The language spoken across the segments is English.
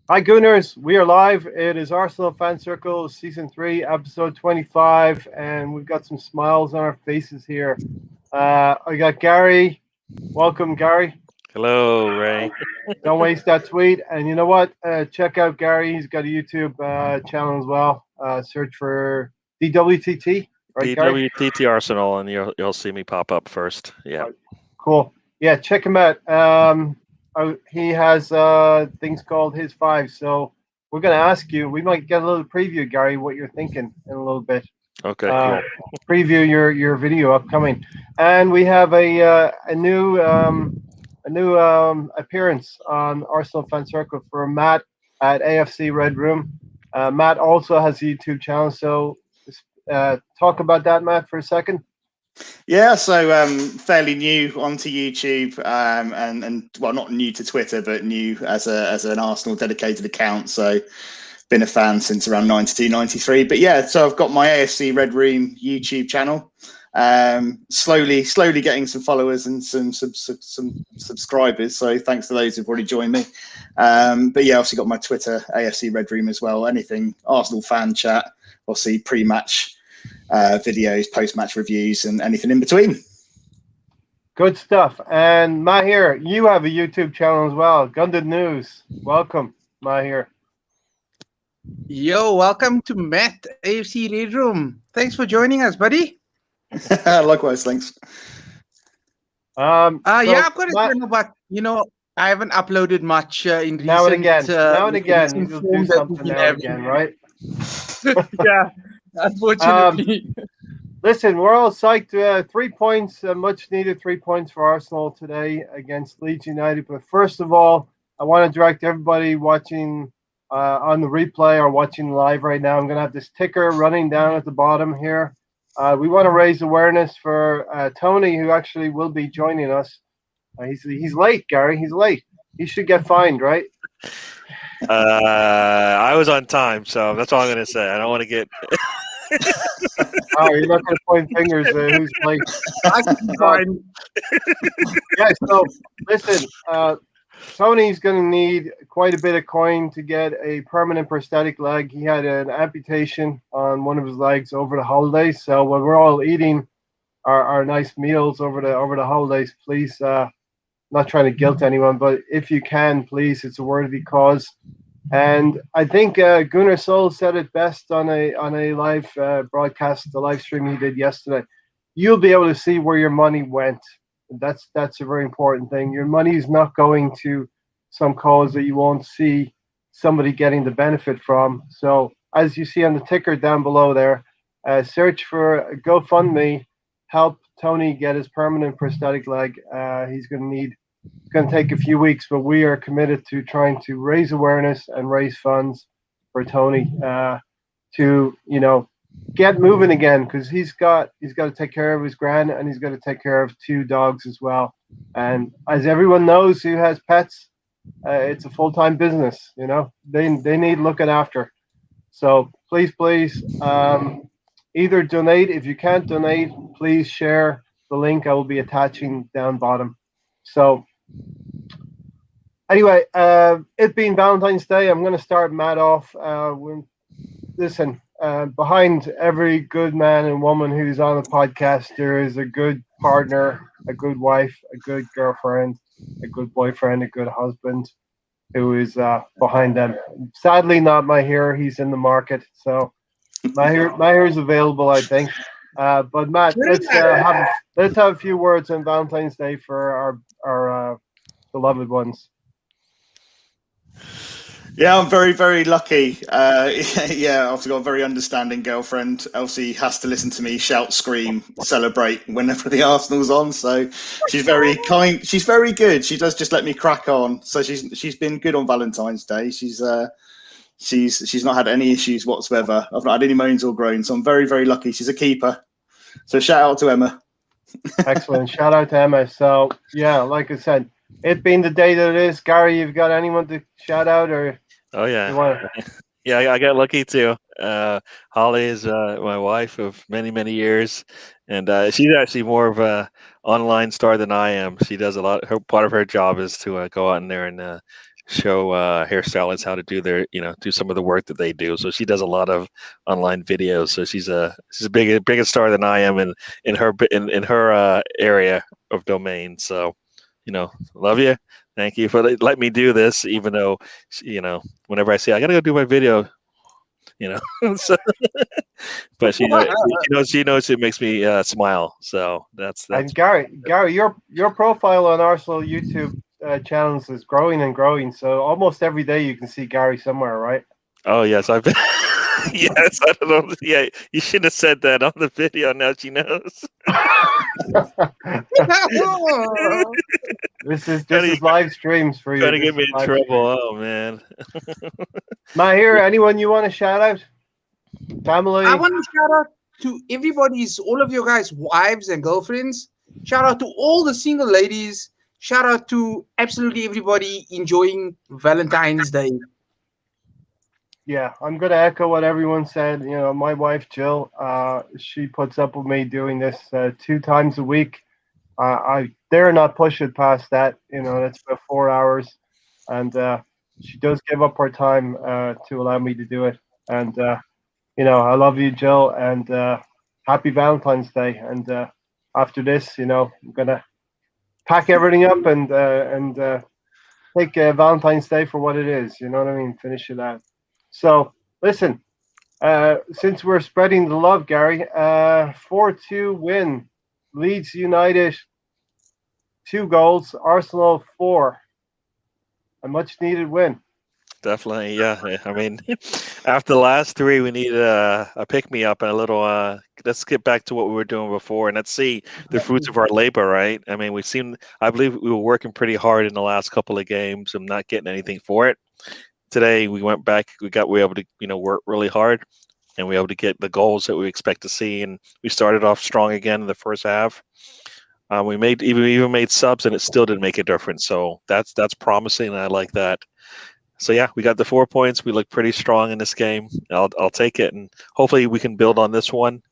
Hi, Gooners. We are live. It is Arsenal Fan Circle, Season 3, Episode 25, and we've got some smiles on our faces here. I got Gary. Welcome, Gary. Hello, Ray. Don't waste that tweet. And you know what? Check out Gary. He's got a YouTube channel as well. Search for DWTT, right, Gary? DWTT Arsenal, and you'll see me pop up first. Yeah. Right. Cool. Yeah, check him out. He has things called his five. So we're going to ask you. We might get a little preview, Gary, what you're thinking in a little bit. Okay. Cool. Preview your video upcoming, and we have a new appearance on Arsenal Fan Circle for Matt at AFC Red Room. Matt also has a YouTube channel, so talk about that, Matt, for a second. Yeah, so fairly new onto YouTube, and well, not new to Twitter, but new as an Arsenal dedicated account. So been a fan since around 92, 93. But yeah, so I've got my AFC Red Room YouTube channel. Slowly getting some followers and some subscribers. So thanks to those who've already joined me. But yeah, obviously got my Twitter AFC Red Room as well. Anything Arsenal fan chat, obviously pre-match videos, post-match reviews, and anything in between. Good stuff. And Mahir, you have a YouTube channel as well, Gunded News. Welcome, Mahir. Yo, welcome to Matt AFC Red Room. Thanks for joining us, buddy. Likewise, thanks. Yeah, I've got a channel, but I haven't uploaded much in recent. Now and again, you'll do something now and again, right? Yeah, unfortunately. Listen, we're all psyched. 3 points, much needed 3 points for Arsenal today against Leeds United. But first of all, I want to direct everybody watching on the replay or watching live right now. I'm going to have this ticker running down at the bottom here. We want to raise awareness for Tony, who actually will be joining us. He's late, Gary. He's late. He should get fined, right? I was on time, so that's all I'm going to say. I don't want to get. Oh, you're not going to point fingers. Who's late? I can be fine. Yeah. So listen, Tony's going to need quite a bit of coin to get a permanent prosthetic leg. He had an amputation on one of his legs over the holidays. So when we're all eating our nice meals over the holidays, please, not trying to guilt anyone, but if you can, please, it's a worthy cause. And I think Gunnar Sol said it best on a live broadcast, the live stream he did yesterday. You'll be able to see where your money went. That's a very important thing. Your money is not going to some cause that you won't see somebody getting the benefit from. So as you see on the ticker down below there, search for GoFundMe, help Tony get his permanent prosthetic leg. It's going to take a few weeks, but we are committed to trying to raise awareness and raise funds for Tony to get moving again, because he's got to take care of his gran, and he's got to take care of 2 dogs as well. And as everyone knows who has pets, it's a full-time business. They need looking after. So please, either donate. If you can't donate, please share the link I will be attaching down bottom. So anyway, it being Valentine's Day, I'm going to start Matt off. Listen, behind every good man and woman who's on a podcast, there is a good partner, a good wife, a good girlfriend, a good boyfriend, a good husband who is behind them. Sadly, not Mahir. He's in the market. So Mahir is available, I think. But Matt, let's have a few words on Valentine's Day for our beloved ones. Yeah, I'm very, very lucky. Yeah, I've got a very understanding girlfriend. Elsie has to listen to me shout, scream, celebrate whenever the Arsenal's on. So she's very kind. She's very good. She does just let me crack on. So she's been good on Valentine's Day. She's not had any issues whatsoever. I've not had any moans or groans. So I'm very, very lucky. She's a keeper. So shout out to Emma. Excellent. Shout out to Emma. So yeah, like I said, it being the day that it is, Gary, you've got anyone to shout out or? Oh yeah, yeah. I got lucky too. Holly is my wife of many years, and she's actually more of a online star than I am. She does a lot. Part of her job is to go out in there and show hairstylists how to do their, do some of the work that they do. So she does a lot of online videos. So she's a bigger star than I am in her area of domain. So, love you. Thank you for letting me do this, even though, whenever I say I gotta go do my video, so, but she knows it makes me smile. So that's. And Gary, your profile on Arsenal YouTube channels is growing and growing. So almost every day you can see Gary somewhere, right? Oh yes, I've been. Yes, I don't know. Yeah, you shouldn't have said that on the video. Now she knows. This is live streams for you. Trying to get me in trouble. Oh man. Mahir, anyone you want to shout out? Family. I want to shout out to all of your guys' wives and girlfriends. Shout out to all the single ladies. Shout out to absolutely everybody enjoying Valentine's Day. Yeah, I'm going to echo what everyone said. My wife, Jill, she puts up with me doing this 2 times a week. I dare not push it past that. That's about 4 hours. And she does give up her time to allow me to do it. And, I love you, Jill, and happy Valentine's Day. And after this, I'm going to pack everything up and take Valentine's Day for what it is. You know what I mean? Finish it out. So, listen, since we're spreading the love, Gary, 4-2 win. Leeds United, 2 goals. Arsenal, 4. A much-needed win. Definitely, yeah. I mean, after the last 3, we need a pick-me-up and a little let's get back to what we were doing before, and let's see the fruits of our labor, right? I mean, I believe we were working pretty hard in the last couple of games and not getting anything for it. Today we went back. We were able to work really hard, and we were able to get the goals that we expect to see. And we started off strong again in the first half. We even made subs, and it still didn't make a difference. So that's promising, and I like that. So yeah, we got the 4 points. We look pretty strong in this game. I'll take it, and hopefully we can build on this one.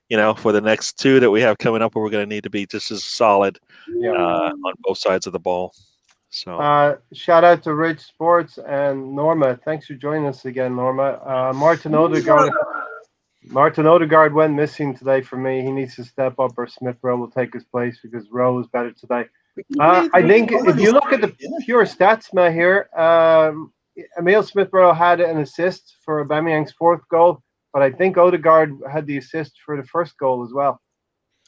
For the next 2 that we have coming up, where we're going to need to be just as solid on both sides of the ball. So shout out to Rich Sports and Norma. Thanks for joining us again, Norma. Martin Odegaard went missing today for me. He needs to step up, or Smith Rowe will take his place because Rowe is better today. I think if you look at the pure stats, Mahir, Emile Smith Rowe had an assist for Aubameyang's 4th goal, but I think Odegaard had the assist for the 1st goal as well.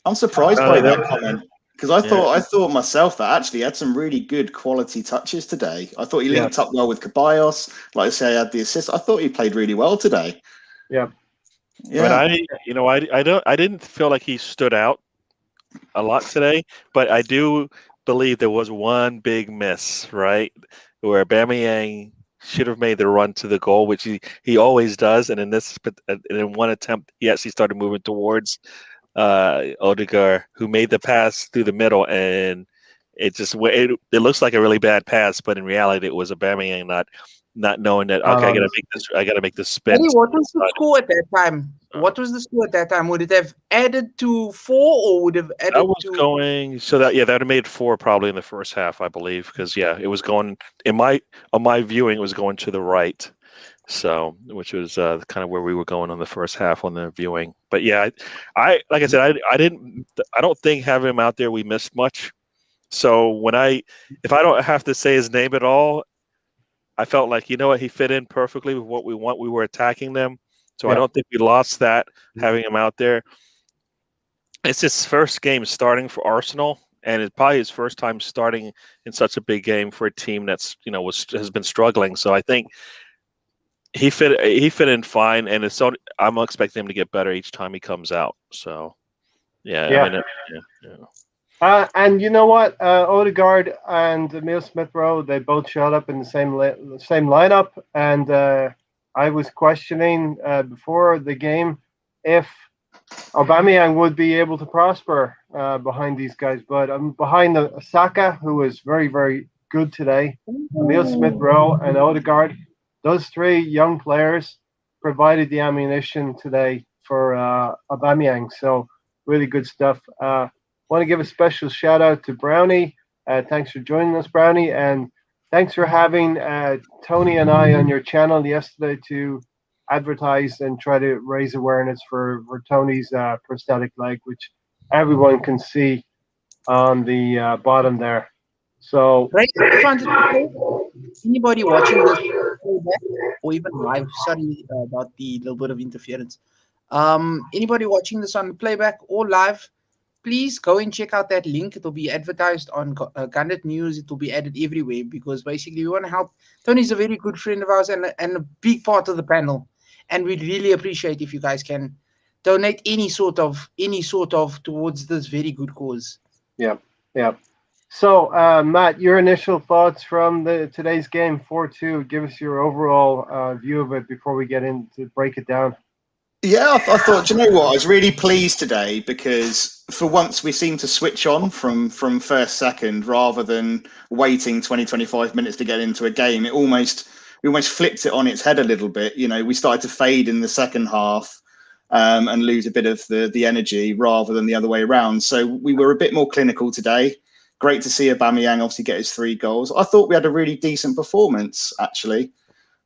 I'm surprised by that comment. Because I thought myself that actually had some really good quality touches today. I thought he linked up well with Ceballos. Like I say, I had the assist. I thought he played really well today. Yeah. But I didn't feel like he stood out a lot today. But I do believe there was one big miss, right, where Aubameyang should have made the run to the goal, which he always does. And in one attempt, he actually started moving towards Odegaard, who made the pass through the middle, and it looks like a really bad pass, but in reality, it was Aubameyang not knowing that. Okay, I gotta make this spin. Eddie, what was the score at that time? What was the score at that time? Would it have added to 4, or would it have added to? That would have made 4 probably in the first half, I believe, because it was going on my viewing, it was going to the right. So, which was kind of where we were going on the first half on the viewing. But yeah, I like I said, I don't think having him out there, we missed much. So if I don't have to say his name at all, I felt like, he fit in perfectly with what we want. We were attacking them. So I don't think we lost that having him out there. It's his first game starting for Arsenal, and it's probably his first time starting in such a big game for a team that's, has been struggling. So I think he fit in fine, and I'm expecting him to get better each time he comes out. So, yeah. And you know what? Odegaard and Emile Smith Rowe, they both showed up in the same lineup, and I was questioning before the game if Aubameyang would be able to prosper behind these guys, but I'm behind Saka, who was very, very good today. Emile Smith Rowe and Odegaard. Those 3 young players provided the ammunition today for Aubameyang. So really good stuff. Want to give a special shout out to Brownie. Thanks for joining us, Brownie, and thanks for having Tony and I on your channel yesterday to advertise and try to raise awareness for Tony's prosthetic leg, which everyone can see on the bottom there. So, Right, I just wanted to say, anybody watching this playback or even live, sorry about the little bit of interference. Anybody watching this on playback or live, please go and check out that link. It will be advertised on Gundit News. It will be added everywhere because basically we want to help. Tony's a very good friend of ours and a big part of the panel, and we'd really appreciate if you guys can donate any sort of towards this very good cause. yeah. So, Matt, your initial thoughts from today's game 4-2. Give us your overall view of it before we get into break it down. Yeah, I thought, do you know what? I was really pleased today because for once we seemed to switch on from first second rather than waiting 20, 25 minutes to get into a game. We almost flipped it on its head a little bit. We started to fade in the second half and lose a bit of the energy rather than the other way around. So we were a bit more clinical today. Great to see Aubameyang obviously get his 3 goals. I thought we had a really decent performance, actually,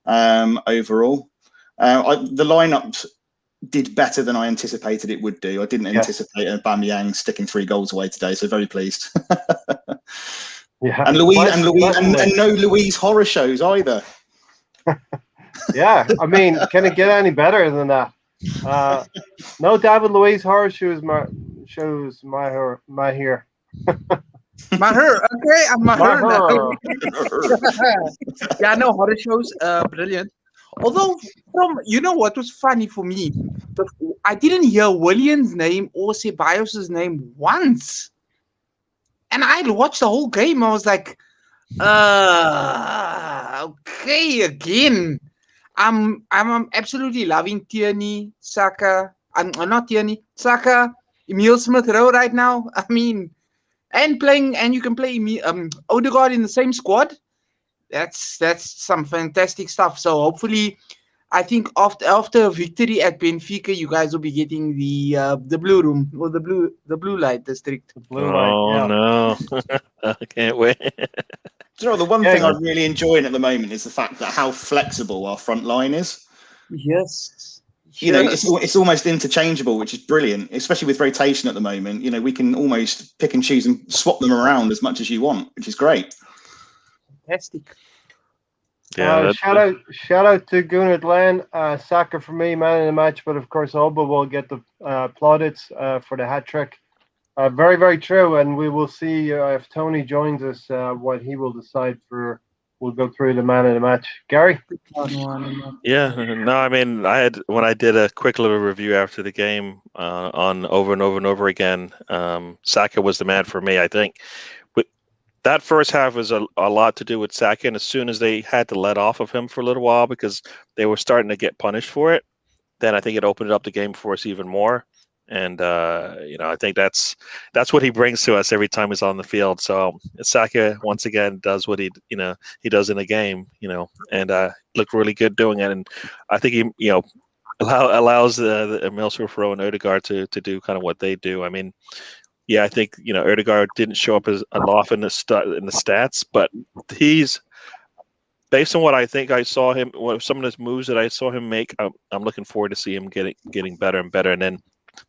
overall. The lineup did better than I anticipated it would do. I didn't anticipate Aubameyang sticking 3 goals away today, so very pleased. Yeah, and no Louise horror shows either. Yeah, I mean, can it get any better than that? No David Luiz horror shows my here. Maher, okay, I'm Maher now. Yeah, no, horror shows, brilliant. Although, you know what was funny for me? I didn't hear William's name or Ceballos' name once. And I watched the whole game. I was like, okay, again. I'm absolutely loving Tierney, Saka. I'm not Tierney, Saka, Emil Smith Rowe right now. I mean, and you can play Odegaard in the same squad. That's some fantastic stuff. So hopefully, I think after a victory at Benfica, you guys will be getting the blue room or the blue light district. The blue light. Yeah. No, I can't wait. Do you know, the one thing I'm really enjoying at the moment is the fact that how flexible our front line is. Yes. It's almost interchangeable, which is brilliant, especially with rotation at the moment. We can almost pick and choose and swap them around as much as you want, which is great. Fantastic. Yeah, shout out to Gunnar Glenn. Saka for me, man of the match, but of course Oba will get the plaudits for the hat trick. Very, very true, and we will see if Tony joins us what he will decide for. We'll go through the man of the match. Gary? Yeah, no, I mean, when I did a quick little review after the game on over and over and over again, Saka was the man for me, I think. That first half was a lot to do with Saka, and as soon as they had to let off of him for a little while because they were starting to get punished for it, then I think it opened up the game for us even more. And I think that's what he brings to us every time he's on the field. So Saka once again does what he does in the game, and looked really good doing it. And I think he allows the Emil Smith Rowe and Odegaard to do kind of what they do. I mean, yeah, I think Odegaard didn't show up as often in the stats, but he's based on what I think I saw him, some of his moves that I saw him make. I'm looking forward to see him getting better and better, and then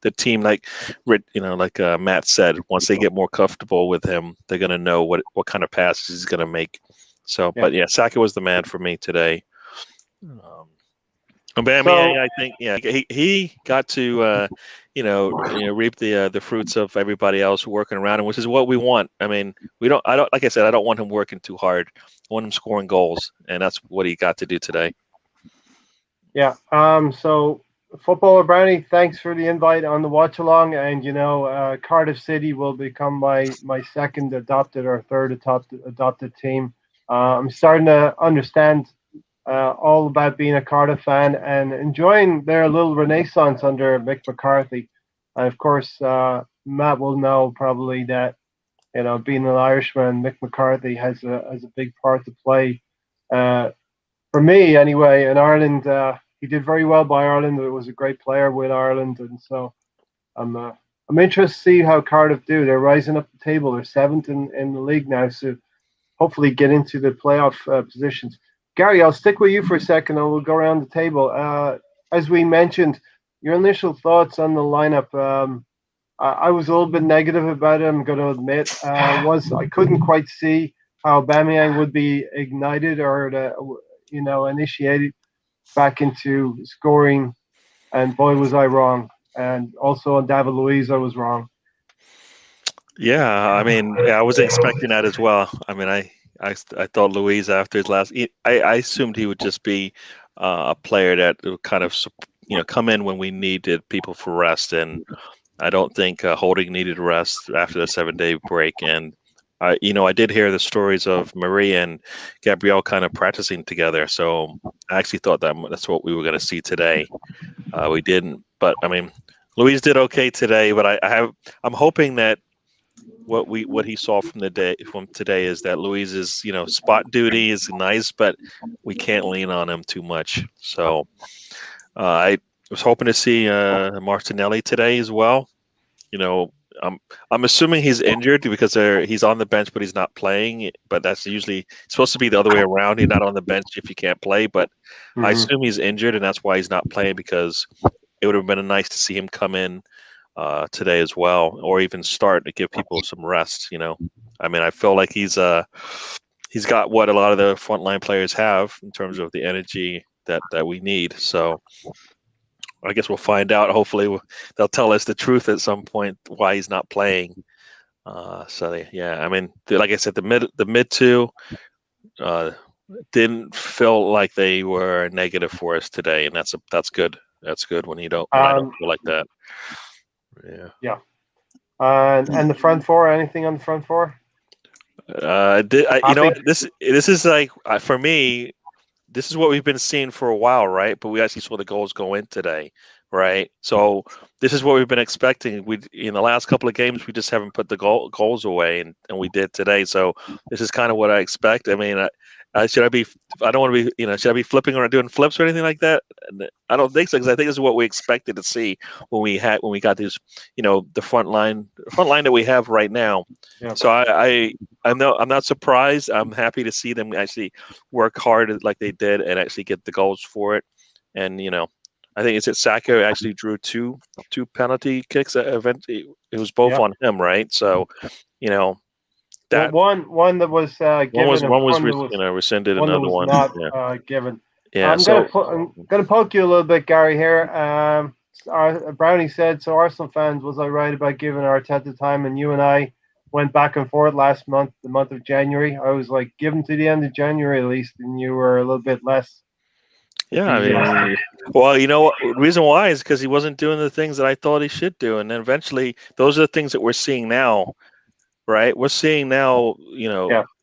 the team, like Matt said, once they get more comfortable with him, they're going to know what kind of passes he's going to make. So, yeah. But yeah, Saka was the man for me today. Aubameyang, I think, he got to, reap the fruits of everybody else working around him, which is what we want. I mean, like I said, I don't want him working too hard. I want him scoring goals, and that's what he got to do today. Yeah. So, Footballer Brownie, thanks for the invite on the watch along, and Cardiff City will become my second adopted or third adopted team. I'm starting to understand all about being a Cardiff fan and enjoying their little renaissance under Mick McCarthy. And of course, Matt will know probably that being an Irishman, Mick McCarthy has a big part to play. For me, anyway, in Ireland. He did very well by Ireland. It was a great player with Ireland, and so I'm I'm interested to see how Cardiff do. They're rising up the table. They're 7th in the league now, so hopefully get into the playoff positions. Gary, I'll stick with you for a second, and we'll go around the table. As we mentioned, your initial thoughts on the lineup. I was a little bit negative about it, I'm going to admit. I couldn't quite see how Aubameyang would be ignited or initiated back into scoring, and boy was I wrong. And also on David Luiz, I was wrong. Yeah, I mean, I was expecting that as well. I mean, I thought Luiz after his last, I assumed he would just be a player that would kind of come in when we needed people for rest, and I don't think Holding needed rest after the 7-day break. And I did hear the stories of Marie and Gabrielle kind of practicing together, so I actually thought that's what we were going to see today. We didn't, but I mean, Luiz did okay today. But I'm hoping that what he saw from today is that Luiz's spot duty is nice, but we can't lean on him too much. So I was hoping to see Martinelli today as well. I'm assuming he's injured because he's on the bench, but he's not playing. But that's usually supposed to be the other way around. He's not on the bench if you can't play. But I assume he's injured, and that's why he's not playing, because it would have been nice to see him come in today as well, or even start to give people some rest. I mean, I feel like he's got what a lot of the frontline players have in terms of the energy that we need. So I guess we'll find out. Hopefully, they'll tell us the truth at some point why he's not playing. I mean, like I said, the mid two didn't feel like they were negative for us today, and that's good. That's good when I don't feel like that. Yeah. Yeah. And the front four. Anything on the front four? This is like for me. This is what we've been seeing for a while, right? But we actually saw the goals go in today, right? So this is what we've been expecting. We in the last couple of games, we just haven't put the goals away, and we did today. So this is kind of what I expect. I mean, should I be? I don't want to be. Should I be flipping or doing flips or anything like that? I don't think so, because I think this is what we expected to see when we got these. The front line that we have right now. Yeah. So I'm not surprised. I'm happy to see them actually work hard like they did and actually get the goals for it. And I think Saka actually drew two penalty kicks. Eventually, it was both on him, right? So, that one that was given. One was rescinded. One another that was one not given. Yeah. I'm gonna poke you a little bit, Gary. Here, Brownie said, "So Arsenal fans, was I right about giving Arteta time?" And you and I went back and forth last month, the month of January. I was like, "Give him to the end of January at least," and you were a little bit less. Yeah, I mean, well, the reason why is because he wasn't doing the things that I thought he should do, and then eventually, those are the things that we're seeing now, right? We're seeing now,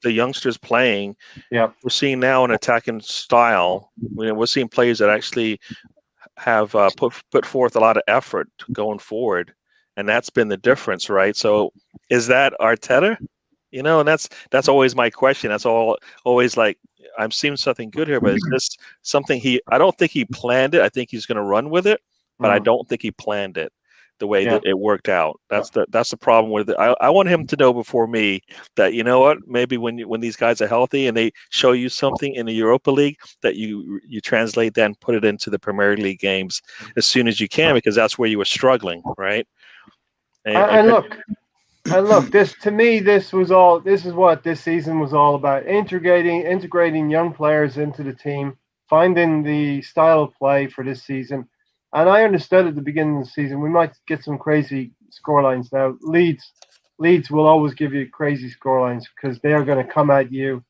the youngsters playing. Yeah. We're seeing now an attacking style. We're seeing players that actually have put forth a lot of effort going forward, and that's been the difference, right? So, is that Arteta? And that's always my question. That's always like, I'm seeing something good here, but is this something I don't think he planned it. I think he's going to run with it, but I don't think he planned it the way that it worked out. That's the problem with it. I want him to know before me that, what, maybe when these guys are healthy and they show you something in the Europa League, that you translate that and put it into the Premier League games as soon as you can, because that's where you were struggling, right? And look, this to me, this is what this season was all about: integrating young players into the team, finding the style of play for this season. And I understood at the beginning of the season we might get some crazy scorelines. Now, Leeds will always give you crazy scorelines because they are going to come at you.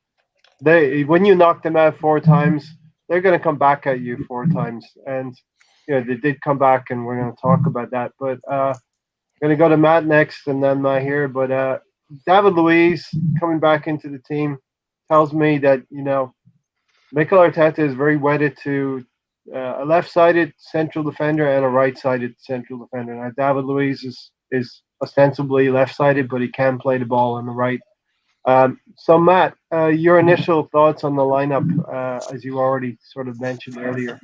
When you knock them out 4 times, they're going to come back at you 4 times, and they did come back, and we're going to talk about that. But going to go to Matt next, and then here. But David Luiz coming back into the team tells me that Mikel Arteta is very wedded to a left-sided central defender and a right-sided central defender. Now David Luiz is ostensibly left-sided, but he can play the ball on the right. So Matt, your initial thoughts on the lineup, as you already sort of mentioned earlier.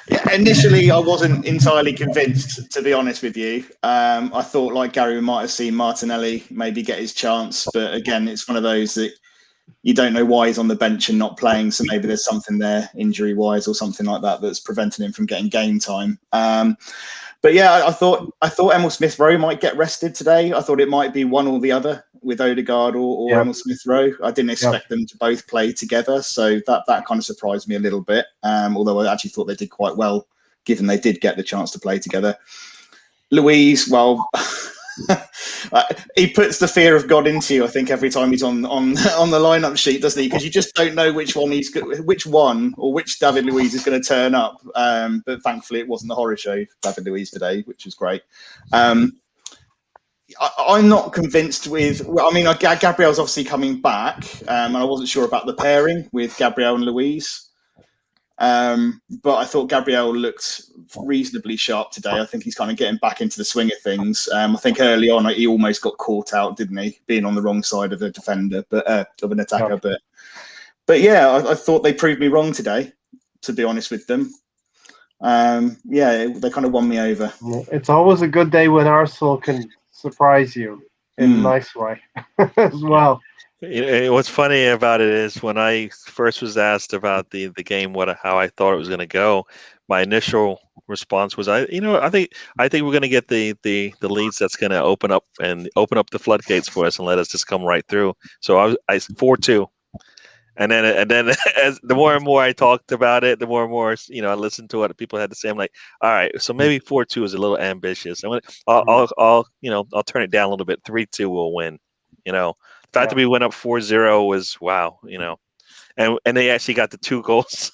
Yeah, initially, I wasn't entirely convinced, to be honest with you. I thought, like Gary, we might have seen Martinelli maybe get his chance, but again, it's one of those that you don't know why he's on the bench and not playing. So maybe there's something there, injury-wise or something like that, that's preventing him from getting game time. But yeah, I thought Emil Smith Rowe might get rested today. I thought it might be one or the other with Odegaard or Yep. Emil Smith Rowe. I didn't expect them to both play together, so that kind of surprised me a little bit. Although I actually thought they did quite well, given they did get the chance to play together. Louise, well, he puts the fear of God into you, I think, every time he's on the lineup sheet, doesn't he? Because you just don't know which one or which David Luiz is going to turn up. But thankfully, it wasn't the horror show David Luiz today, which was great. I'm not convinced with. Well, I mean, Gabriel's obviously coming back, and I wasn't sure about the pairing with Gabriel and Luiz. But I thought Gabriel looked reasonably sharp today. I think he's kind of getting back into the swing of things. I think early on he almost got caught out, didn't he, being on the wrong side of a defender, but of an attacker. But yeah, I thought they proved me wrong today, to be honest with them. Yeah, they kind of won me over. It's always a good day when Arsenal can surprise you in a nice way as well. What's funny about it is when I first was asked about the game, how I thought it was going to go, my initial response was, I think we're going to get the leads that's going to open up the floodgates for us and let us just come right through. So I 4-2, and then as the more and more I talked about it, the more and more I listened to what people had to say. I'm like, all right, so maybe 4-2 is a little ambitious. I'll turn it down a little bit. 3-2 will win. The fact that we went up 4-0 was wow, and they actually got the 2 goals.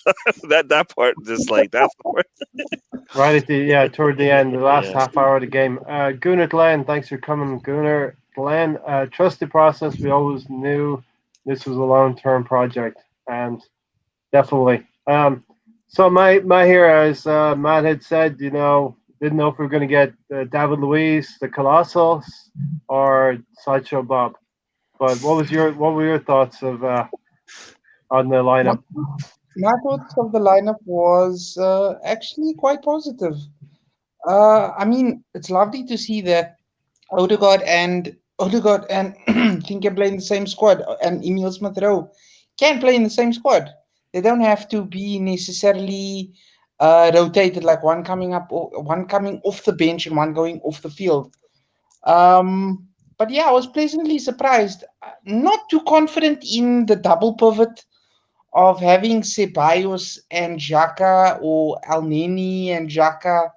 that part, just like that's the part. Right at toward the end, the last half hour of the game. Gunnar Glenn, thanks for coming, Gunnar Glenn. Trust the process. We always knew this was a long-term project, and definitely. So my here, as Matt had said, didn't know if we were going to get David Luiz, the Colossals, or Sideshow Bob. But what were your thoughts of on the lineup? My thoughts of the lineup was actually quite positive. I mean, it's lovely to see that Odegaard and Think can play in the same squad, and Emil Smith Rowe can play in the same squad. They don't have to be necessarily rotated, like one coming off the bench and one going off the field. But yeah, I was pleasantly surprised. Not too confident in the double pivot of having Ceballos and Xhaka or Elneny and Xhaka.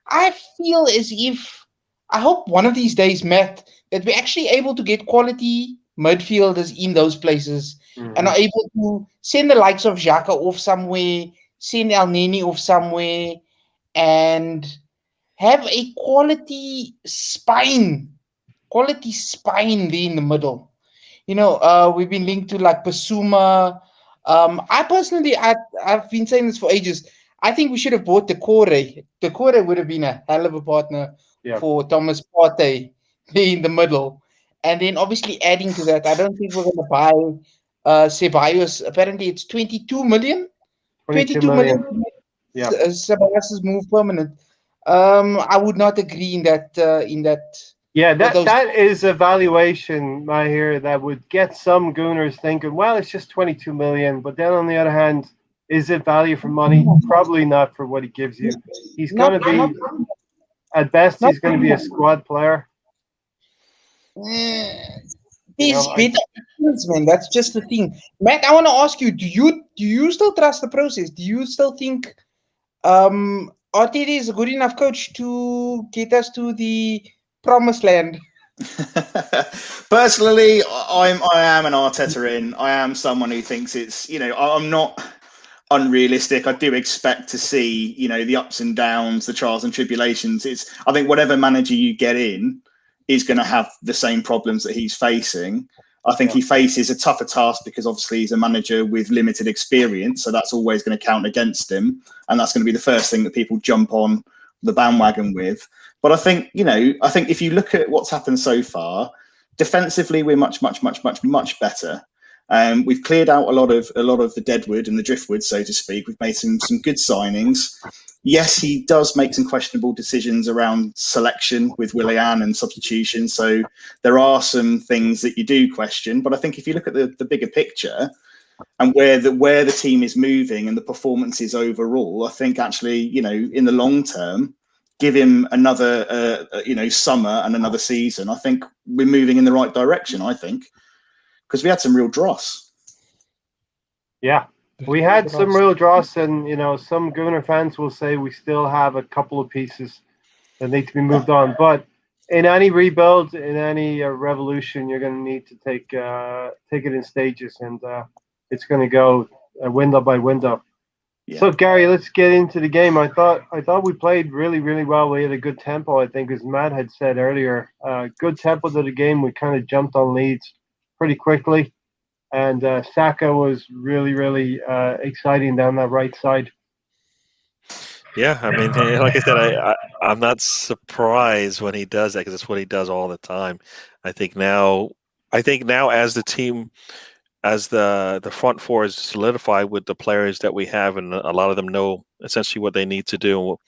I feel as if, I hope one of these days, Matt, that we're actually able to get quality midfielders in those places and are able to send the likes of Xhaka off somewhere, send Elneny off somewhere, and have a quality spine there in the middle. We've been linked to like Basuma. I personally, I've been saying this for ages. I think we should have bought Decore. Decore would have been a hell of a partner for Thomas Partey there in the middle. And then obviously adding to that, I don't think we're going to buy Ceballos. Apparently it's 22 million. 22 million. Yeah. Ceballos' move permanent. I would not agree in that. Yeah, that is a valuation, I hear, that would get some Gooners thinking, well, it's just 22 million. But then on the other hand, is it value for money? Probably not for what he gives you. He's going to be, at best, he's going to be a squad player. He's better, man. That's just the thing. Matt, I want to ask you, do you still trust the process? Do you still think Arteta is a good enough coach to get us to the promised land? Personally, I am an Arteta in. I am someone who thinks it's, I'm not unrealistic. I do expect to see, the ups and downs, the trials and tribulations. I think whatever manager you get in is going to have the same problems that he's facing. I think he faces a tougher task because obviously he's a manager with limited experience. So that's always going to count against him. And that's going to be the first thing that people jump on the bandwagon with. But I think if you look at what's happened so far, Defensively, we're much better. We've cleared out a lot of the deadwood and the driftwood, so to speak. We've made some good signings. Yes, he does make some questionable decisions around selection with Willian and substitution. So there are some things that you do question. But I think if you look at the bigger picture and where the team is moving and the performances overall, I think actually, in the long term, give him another summer and another season. I think we're moving in the right direction. I think because we had some real dross. Yeah. We had some real dross, and some Gooner fans will say we still have a couple of pieces that need to be moved on. But in any rebuild, in any revolution, you're going to need to take it in stages, and it's going to go window by window. Yeah. So Gary, let's get into the game. I thought we played really, really well. We had a good tempo. I think, as Matt had said earlier, good tempo to the game. We kind of jumped on Leeds pretty quickly. And Saka was really, really exciting down that right side. Yeah, I mean, like I said, I'm not surprised when he does that because it's what he does all the time. I think now as the team, as the front four is solidified with the players that we have, and a lot of them know essentially what they need to do,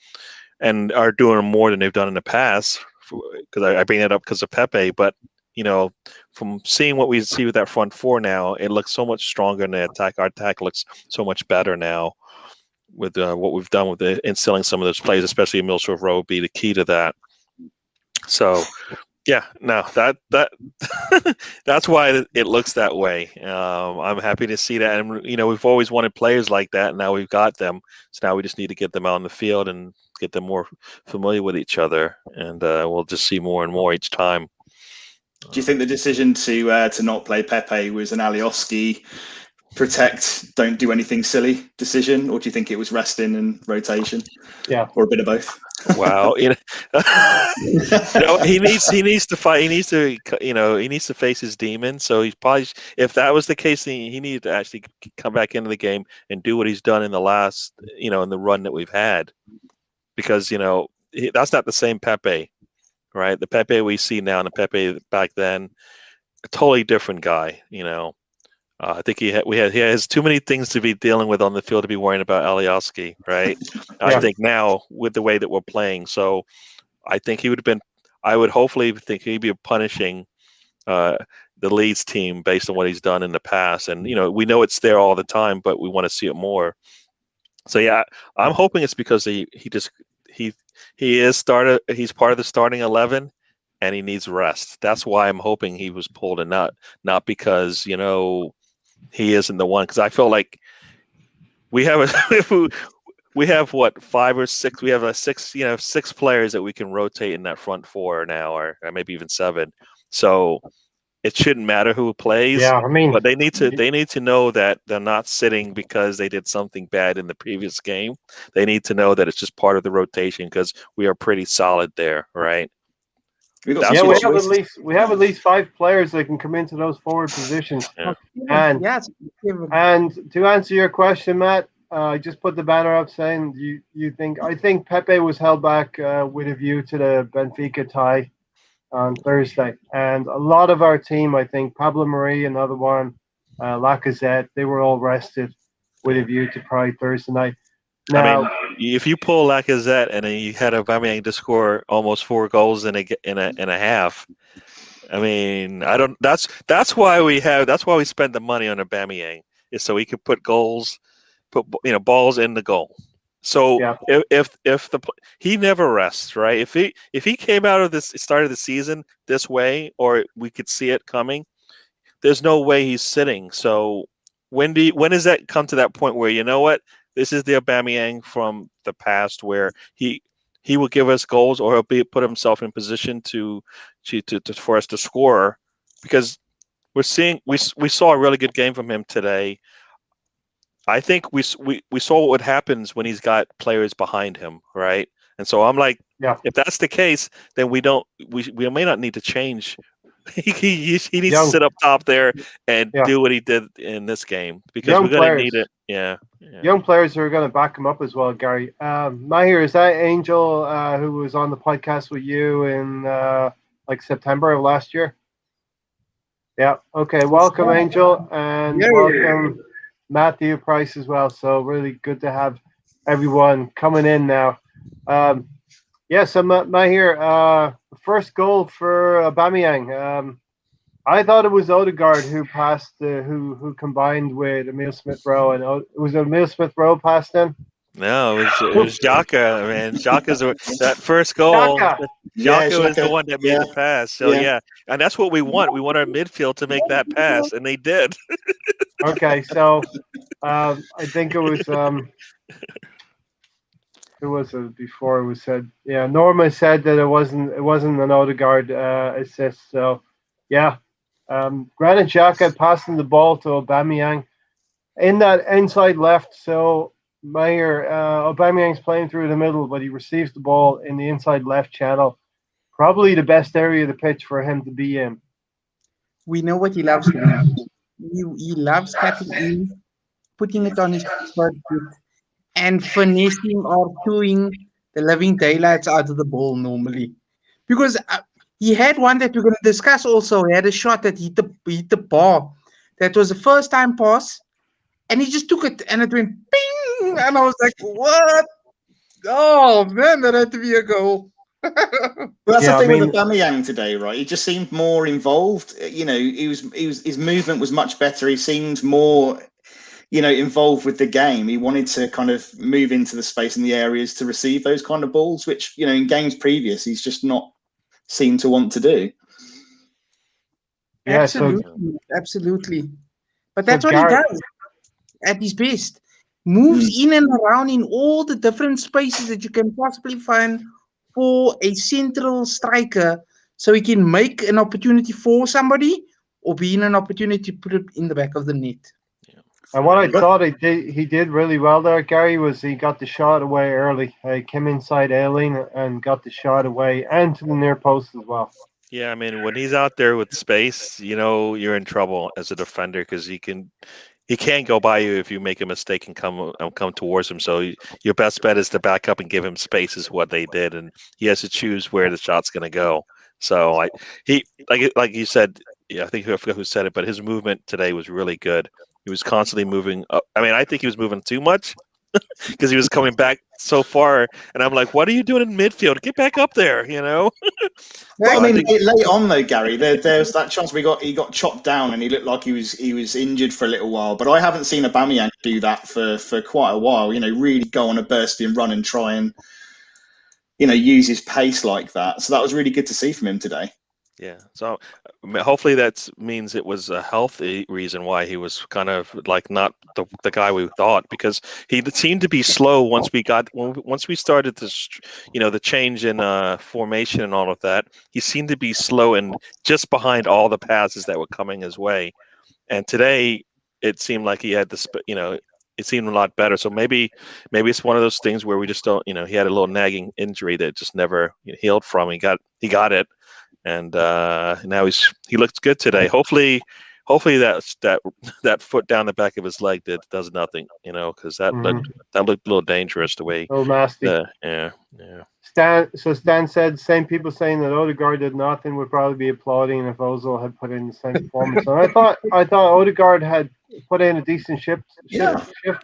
and are doing more than they've done in the past. Because I bring it up because of Pepe, but from seeing what we see with that front four now, it looks so much stronger in the attack. Our attack looks so much better now with what we've done with instilling some of those plays, especially Millsgrove Road, be the key to that. So, yeah, no, that that's why it looks that way. I'm happy to see that, and we've always wanted players like that, and now we've got them. So now we just need to get them out on the field and get them more familiar with each other, and we'll just see more and more each time. Do you think the decision to not play Pepe was an Alioski protect, don't do anything silly decision, or do you think it was resting and rotation? Yeah, or a bit of both. Wow, he needs to fight. He needs to face his demon. So he's probably, if that was the case, he needed to actually come back into the game and do what he's done in the last, in the run that we've had, because that's not the same Pepe. Right, the Pepe we see now and the Pepe back then, a totally different guy. I think he has too many things to be dealing with on the field to be worrying about Alioski, right? Yeah. I think now with the way that we're playing, so I think he would have been. I would hopefully think he'd be punishing the Leeds team based on what he's done in the past, and we know it's there all the time, but we want to see it more. So yeah, I'm hoping it's because he's part of the starting 11, and he needs rest. That's why I'm hoping he was pulled, and not because he isn't the one. Because I feel like we have what, 5 or 6? We have six players that we can rotate in that front four now, or maybe even 7. So it shouldn't matter who plays. Yeah, I mean, but they need to know that they're not sitting because they did something bad in the previous game. They need to know that it's just part of the rotation because we are pretty solid there, right? We have at least 5 players that can come into those forward positions. Yeah. And to answer your question, Matt, I just put the banner up saying I think Pepe was held back with a view to the Benfica tie on Thursday, and a lot of our team, I think Pablo Marie, another one, Lacazette, they were all rested with a view to Pride Thursday night. Now, I mean, if you pull Lacazette and then you had Aubameyang to score almost 4 goals in a half, I mean, I don't. That's why we spend the money on Aubameyang, is so he could put balls in the goal. So yeah. if he never rests, right? If he came out of this started the season this way, or we could see it coming, there's no way he's sitting. So when does that come to that point where what? This is the Aubameyang from the past where he will give us goals, or he'll put himself in position for us to score, because we saw a really good game from him today. I think we saw what happens when he's got players behind him, right? And so I'm like, if that's the case, then we may not need to change. He needs to sit up top there and do what he did in this game, because we're going to need it. Yeah. Young players who are going to back him up as well, Gary. Mahir, is that Angel who was on the podcast with you in like September of last year? Yeah. Okay. Welcome, Angel, and Yay. welcome, Matthew Price as well. So really good to have everyone coming in now. Yeah. So Mahir, first goal for Aubameyang. I thought it was Odegaard who passed, who combined with Emil Smith Rowe, and it was Emil Smith Rowe passed him. No, it was Xhaka, man. That first goal. Xhaka. Yeah, Xhaka was the Xhaka. one that made Yeah, the pass. So yeah. yeah, and that's what we want. We want our midfield to make that pass, and they did. Okay. So I think it was who was it before it was said? Yeah, Norma said that it wasn't an Odegaard assist. So yeah, Granit Xhaka passing the ball to Aubameyang in that inside left. So Meyer Aubameyang's playing through the middle, but he receives the ball in the inside left channel. Probably the best area of the pitch for him to be in. We know what he loves doing. He loves cutting in, putting it on his foot, and finishing or doing the living daylights out of the ball normally. Because he had one that we're going to discuss also. He had a shot that hit the bar. That was a first time pass, and he just took it and it went ping. And I was like, what? Oh, man, that had to be a goal. Well, that's Yeah, the I thing mean- with Aubameyang today, right? He just seemed more involved. You know, his movement was much better. He seemed more, involved with the game. He wanted to kind of move into the space and the areas to receive those kind of balls, which, in games previous, he's just not seemed to want to do. Yeah, Absolutely. Absolutely. But so that's what he Gareth- does at his best. Moves in and around in all the different spaces that you can possibly find for a central striker, so he can make an opportunity for somebody or be in an opportunity to put it in the back of the net. And what I thought he did really well there, Gary, was he got the shot away early. He came inside Aileen and got the shot away and to the near post as well. Yeah, I mean, when he's out there with space, you're in trouble as a defender because he can't go by you if you make a mistake and come towards him. So your best bet is to back up and give him space, is what they did, and he has to choose where the shot's going to go. So he like you said, yeah, I think I forgot who said it, but his movement today was really good. He was constantly moving up. I mean, I think he was moving too much because he was coming back so far, and I'm like, what are you doing in midfield? Get back up there, Well, I mean, think- late on though, Gary, there was that chance he got chopped down and he looked like he was injured for a little while. But I haven't seen Aubameyang do that for quite a while. Really go on a bursting run and try and use his pace like that. So that was really good to see from him today. Yeah, so hopefully that means it was a healthy reason why he was kind of like not the guy we thought, because he seemed to be slow once we started this, the change in formation and all of that. He seemed to be slow and just behind all the passes that were coming his way. And today it seemed like he had it seemed a lot better. So maybe it's one of those things where we just don't, he had a little nagging injury that just never healed from. He got it. And now he looks good today. Hopefully that foot down the back of his leg does nothing, because that looked a little dangerous the way. Oh, nasty. Yeah. Stan said same people saying that Odegaard did nothing would probably be applauding if Ozil had put in the same performance. And I thought Odegaard had put in a decent shift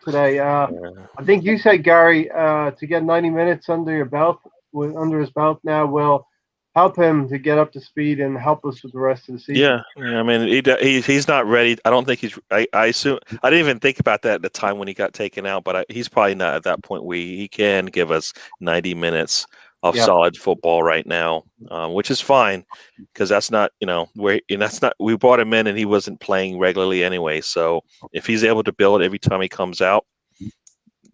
today. I think you said, Gary, to get 90 minutes under his belt now will help him to get up to speed and help us with the rest of the season. Yeah. I mean, he's not ready. I don't think he's. I assume I didn't even think about that at the time when he got taken out, but he's probably not at that point where he can give us 90 minutes of solid football right now, which is fine, because that's not we brought him in and he wasn't playing regularly anyway. So if he's able to build every time he comes out,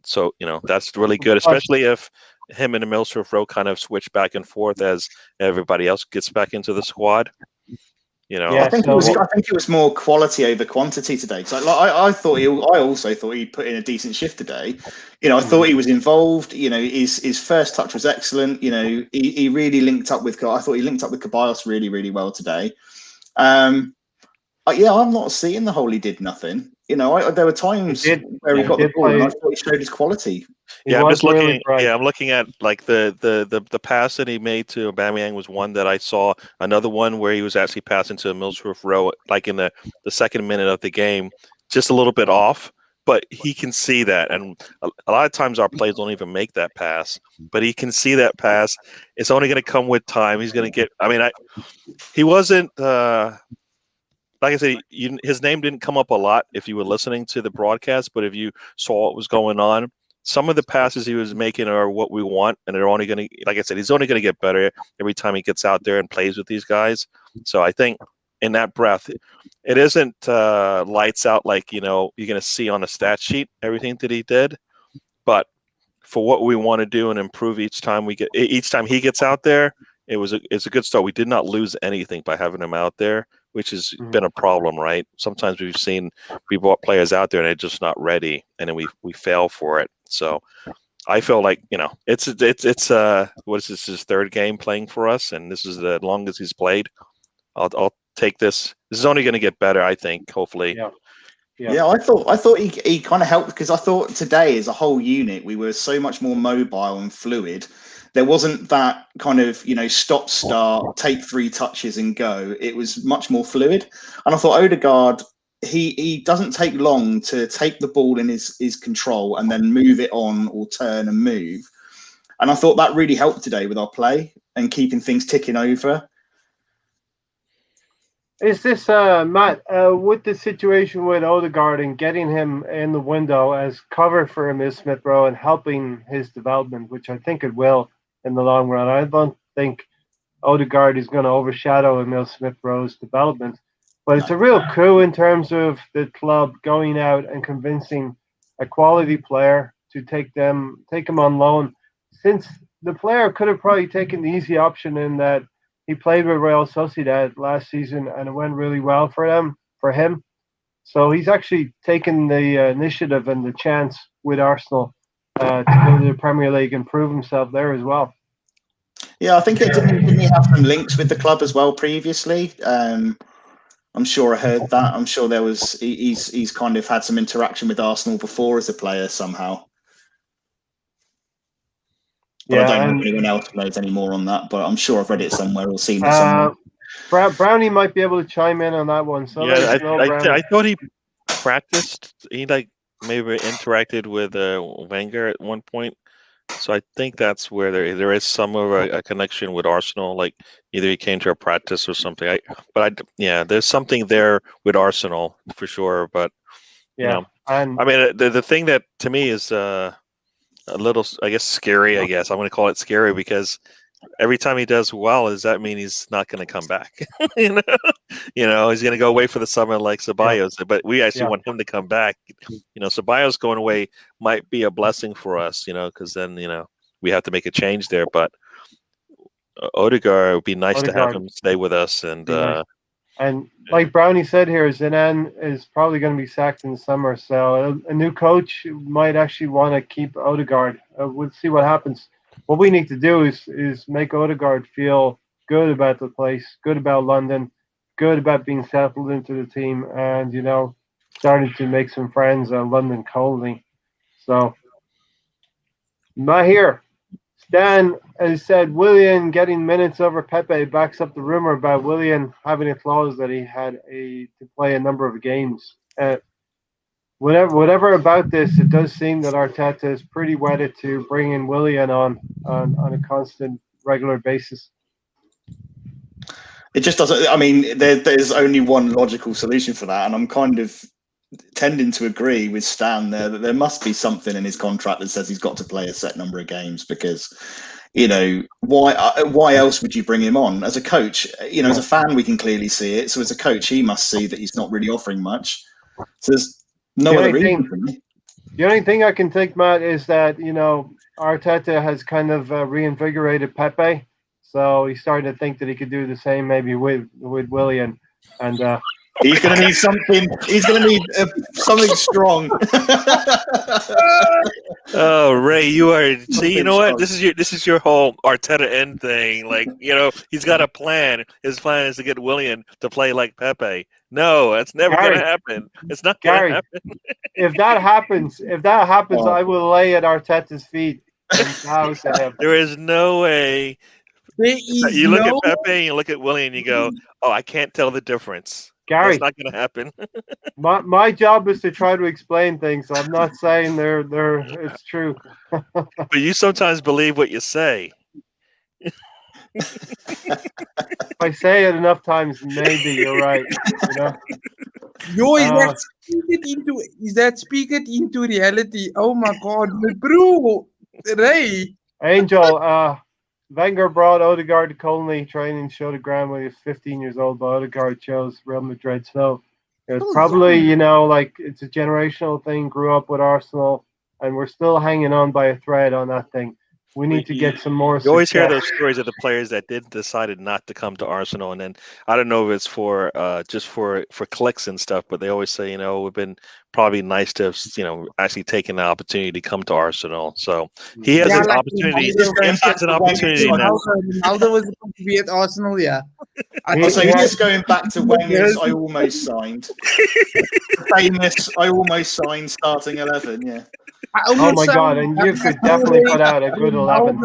so that's really good, especially if him and Emil Smith Rowe kind of switch back and forth as everybody else gets back into the squad. I think it was more quality over quantity today. So I also thought he put in a decent shift today. I thought he was involved. His first touch was excellent. He really linked up with. I thought he linked up with Ceballos really, really well today. I'm not seeing the whole he did nothing. there were times where he got the ball, and I thought he showed his quality. Yeah, I'm just looking. I'm looking at like the pass that he made to Aubameyang was one that I saw. Another one where he was actually passing to Millsroof Row, like in the second minute of the game, just a little bit off. But he can see that, and a lot of times our players don't even make that pass. But he can see that pass. It's only going to come with time. He's going to get. I mean, he wasn't. Like I said, his name didn't come up a lot if you were listening to the broadcast, but if you saw what was going on, some of the passes he was making are what we want, and they're only going to, like I said, he's only going to get better every time he gets out there and plays with these guys. So I think in that breath, it isn't lights out like, you're going to see on a stat sheet everything that he did, but for what we want to do and improve each time he gets out there, it's a good start. We did not lose anything by having him out there, which has been a problem, right? Sometimes we brought players out there and they're just not ready, and then we fail for it. So I feel like, it's what is this, his third game playing for us, and this is the longest he's played. I'll take this. This is only going to get better, I think, hopefully. Yeah, I thought he kind of helped, because I thought today as a whole unit we were so much more mobile and fluid. There wasn't that kind of, stop, start, take 3 touches and go. It was much more fluid. And I thought Odegaard, he doesn't take long to take the ball in his control and then move it on or turn and move. And I thought that really helped today with our play and keeping things ticking over. Is this, Matt, with the situation with Odegaard and getting him in the window as cover for Emile Smith-Rowe and helping his development, which I think it will in the long run? I don't think Odegaard is going to overshadow Emile Smith-Rowe's development, but it's a real coup in terms of the club going out and convincing a quality player to take him on loan, since the player could have probably taken the easy option in that he played with Real Sociedad last season and it went really well for him. So he's actually taken the initiative and the chance with Arsenal to go to the Premier League and prove himself there as well. Yeah, I think didn't he have some links with the club as well previously? I'm sure I heard that. I'm sure he's kind of had some interaction with Arsenal before as a player somehow. But I don't know if anyone else knows any more on that, but I'm sure I've read it somewhere or seen it somewhere. Brownie might be able to chime in on that one. So yeah, I thought he practiced. He maybe interacted with Wenger at one point. So I think that's where there is some of a connection with Arsenal. Like either he came to a practice or something. There's something there with Arsenal for sure. But and I mean, the thing that to me is a little, I guess, scary. I'm going to call it scary because every time he does well, does that mean he's not going to come back? He's going to go away for the summer like Ceballos, but we actually want him to come back. Ceballos going away might be a blessing for us, because then, we have to make a change there. But Odegaard, it would be nice to have him stay with us. And like Brownie said here, Zidane is probably going to be sacked in the summer. So a new coach might actually want to keep Odegaard. We'll see what happens. What we need to do is make Odegaard feel good about the place, good about London, good about being settled into the team, and, starting to make some friends on London Colney. So, not here. Stan has said Willian getting minutes over Pepe backs up the rumor about Willian having a clause that he had to play a number of games. Whatever about this, it does seem that Arteta is pretty wedded to bringing Willian on a constant, regular basis. It just doesn't. I mean, there's only one logical solution for that, and I'm kind of tending to agree with Stan there that there must be something in his contract that says he's got to play a set number of games, because why else would you bring him on? As a coach, as a fan we can clearly see it, so as a coach he must see that he's not really offering much, so there's no other reason for me. The only thing I can think, Matt, is that Arteta has kind of reinvigorated Pepe, so he's starting to think that he could do the same maybe with Willian, and He's going to need something. He's going to need something strong. Oh, Ray, you are. See, you Something know what? strong. This is your whole Arteta end thing. Like, he's got a plan. His plan is to get Willian to play like Pepe. No, that's never Gary, gonna happen. It's not gonna Gary, happen. if that happens, Oh. I will lay at Arteta's feet and bow to him. There is no way. There is You look no. at Pepe and you look at Willian, and you go, "Oh, I can't tell the difference." Gary, That's not gonna happen. my job is to try to explain things. I'm not saying they're it's true. But you sometimes believe what you say. If I say it enough times, maybe you're right. Yo, is that speak it into reality? Oh my God, bro, Ray. Angel, Wenger brought Odegaard to Colney training show the ground when he was 15 years old, but Odegaard chose Real Madrid. So it was probably, like it's a generational thing, grew up with Arsenal, and we're still hanging on by a thread on that thing. We need to get some more You always hear success. those stories of the players that decided not to come to Arsenal, and then I don't know if it's for just for clicks and stuff, but they always say, it would have been probably nice to have, actually taken the opportunity to come to Arsenal. So he has an opportunity. He has an opportunity now. Ronaldo was supposed to be at Arsenal, yeah. So he's just going back to Wenger's I almost signed. The famous I almost signed starting 11, yeah. Oh my God! And you could definitely put out a good 11.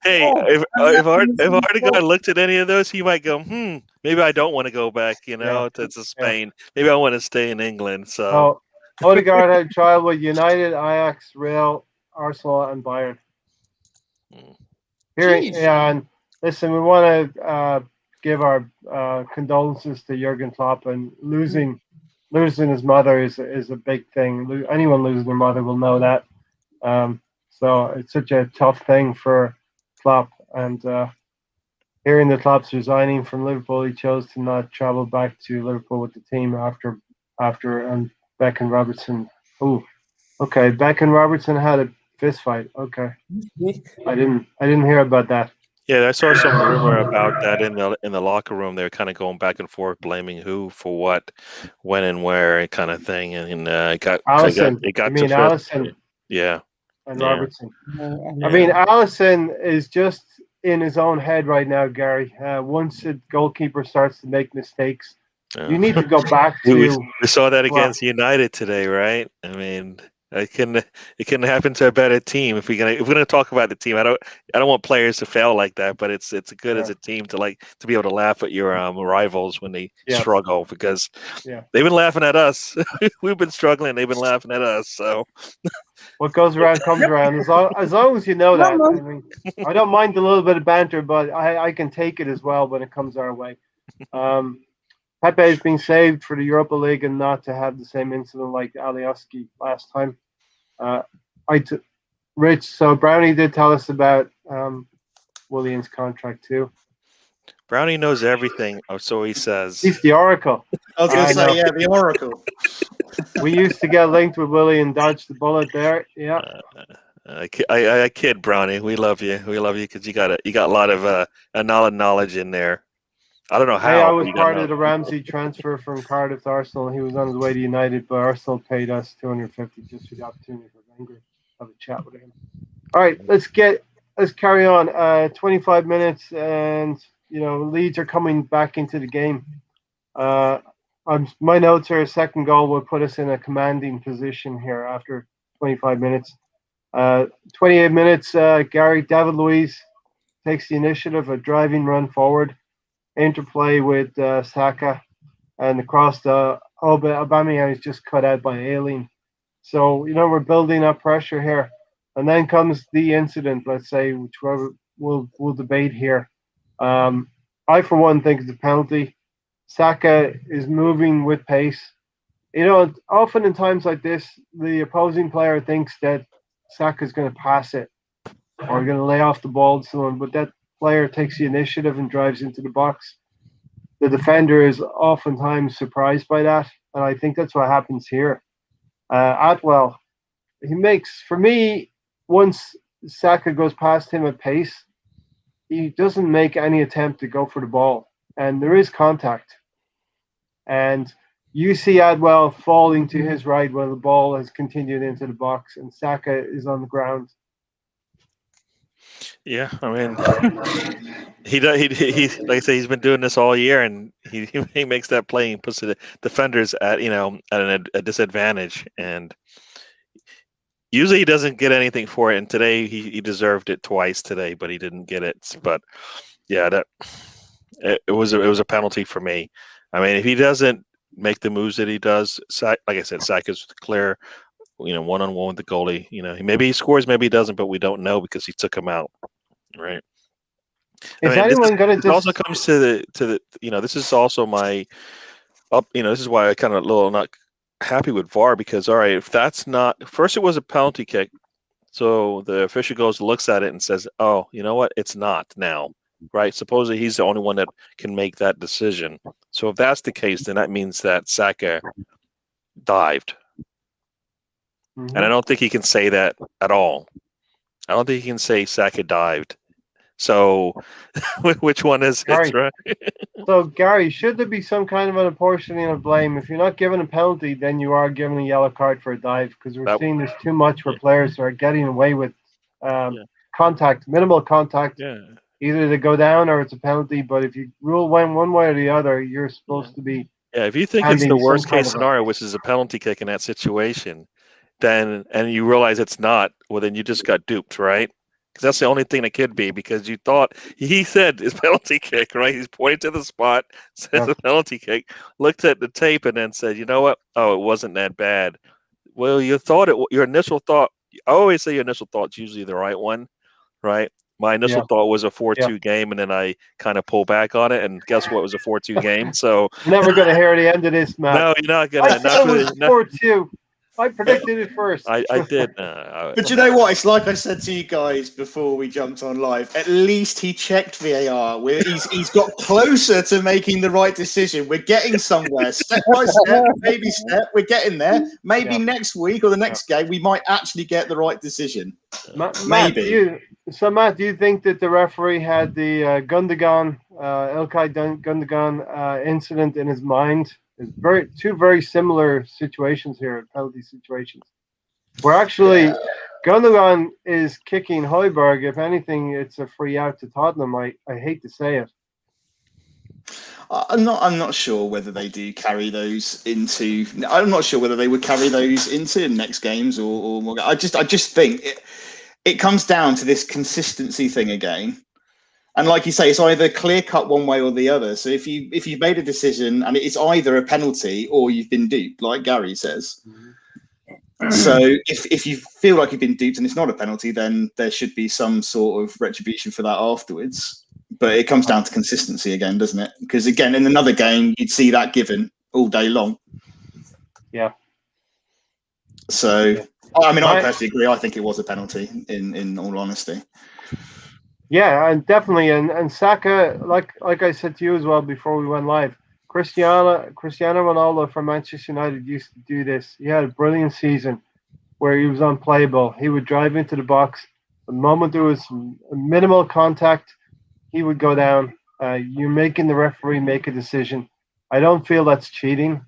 Hey, if Ardegaard looked at any of those, he might go, maybe I don't want to go back, to Spain. Maybe I want to stay in England. So Odegaard had a trial with United, Ajax, Real, Arsenal, and Bayern. And listen, we want to give our condolences to Jurgen Klopp, and losing his mother is a big thing. Anyone losing their mother will know that. So it's such a tough thing for Klopp, and hearing that Klopp's resigning from Liverpool, he chose to not travel back to Liverpool with the team after Beck and Robertson. Oh, okay. Beck and Robertson had a fist fight. Okay, I didn't hear about that. Yeah, I saw some rumor about that in the locker room. They were kind of going back and forth, blaming who for what, when and where, kind of thing. And it got Allison. Allison? Yeah. And Robertson. I mean, Allison is just in his own head right now, Gary. Once a goalkeeper starts to make mistakes, you need to go back to. We saw that against United today, right? I mean, it can happen to a better team. If we're gonna talk about the team, I don't want players to fail like that. But it's good as a team to be able to laugh at your rivals when they struggle, because they've been laughing at us. We've been struggling. They've been laughing at us. So what goes around comes around. As long as you know that. I mean, I don't mind a little bit of banter, but I can take it as well when it comes our way. Pepe has been saved for the Europa League and not to have the same incident like Alioski last time. Rich, so Brownie did tell us about Willian's contract too. Brownie knows everything, or so he says. He's the Oracle. I was going to say, the Oracle. We used to get linked with Willie and dodge the bullet there. Yeah. I kid, Brownie. We love you. We love you because you got a lot of knowledge in there. I don't know how. Hey, I was part of the Ramsey transfer from Cardiff to Arsenal. He was on his way to United, but Arsenal paid us $250 just for the opportunity for Wenger to have a chat with him. All right, let's carry on. 25 minutes, and Leeds are coming back into the game. My notes are a second goal will put us in a commanding position here after 25 minutes. 28 minutes, David Luiz takes the initiative, a driving run forward, interplay with Saka, and the cross to Aubameyang is just cut out by Aileen. So, we're building up pressure here. And then comes the incident, let's say, which we'll debate here. I, for one, think it's a penalty. Saka is moving with pace. Often in times like this, the opposing player thinks that Saka is going to pass it or going to lay off the ball to someone, but that player takes the initiative and drives into the box. The defender is oftentimes surprised by that, and I think that's what happens here. Atwell, he makes, for me, once Saka goes past him at pace, he doesn't make any attempt to go for the ball, and there is contact. And you see Adwell falling to his right when the ball has continued into the box, and Saka is on the ground. Yeah, I mean, he does. He like I say, he's been doing this all year, and he makes that play and puts the defenders at a disadvantage. And usually he doesn't get anything for it. And today he deserved it twice today, but he didn't get it. But yeah, it was a penalty for me. I mean, if he doesn't make the moves that he does, like I said, Saka's clear. One-on-one with the goalie. Maybe he scores, maybe he doesn't, but we don't know because he took him out. Right. Is anyone going to also comes to the this is also my up. This is why I kind of a little not happy with VAR because all right, if that's not first, it was a penalty kick, so the official goes looks at it and says, oh, you know what, it's not now, right? Supposedly he's the only one that can make that decision. So if that's the case, then that means that Saka dived, and I don't think he can say that at all. I don't think he can say Saka dived. So, which one is Gary, it, right? So, Gary, should there be some kind of an apportioning of blame? If you're not given a penalty, then you are given a yellow card for a dive because we're seeing this too much where players are getting away with contact, minimal contact. Yeah. Either they go down or it's a penalty. But if you rule one way or the other, you're supposed to be. Yeah, if you think it's the worst case scenario, which is a penalty kick in that situation, then and you realize it's not, well, then you just got duped, right? Because that's the only thing it could be. Because you thought he said it's penalty kick, right? He's pointing to the spot, says a penalty kick, looked at the tape, and then said, "You know what? Oh, it wasn't that bad." Well, your initial thought. I always say your initial thought's usually the right one, right? My initial thought was a 4-2 game, and then I kind of pull back on it, and guess what? It was a 4-2 game. So never going to hear the end of this, Matt. No, you're not going to. I thought it was 4-2. I predicted it first. I did. But you know what? It's like I said to you guys before we jumped on live. At least he checked VAR. He's got closer to making the right decision. We're getting somewhere, step by step, baby step. We're getting there. Maybe next week or the next game, we might actually get the right decision. Maybe. Matt, do you think that the referee had the Gundogan, Ilkay Gundogan incident in his mind? It's two very similar situations here, penalty situations. Where actually Gundogan is kicking Højbjerg. If anything, it's a free out to Tottenham. I hate to say it. I'm not sure whether they do carry those into. I'm not sure whether they would carry those into next games or more. I just think it comes down to this consistency thing again. And like you say, it's either clear cut one way or the other. So if you've made a decision and it's either a penalty or you've been duped, like Gary says. So if you feel like you've been duped and it's not a penalty, then there should be some sort of retribution for that afterwards. But it comes down to consistency again, doesn't it? Because again, in another game, you'd see that given all day long. Yeah. So I mean, I personally agree. I think it was a penalty. In all honesty. Yeah, and definitely, and Saka, like I said to you as well before we went live, Cristiano Ronaldo from Manchester United used to do this. He had a brilliant season where he was unplayable. He would drive into the box. The moment there was minimal contact, he would go down. You're making the referee make a decision. I don't feel that's cheating.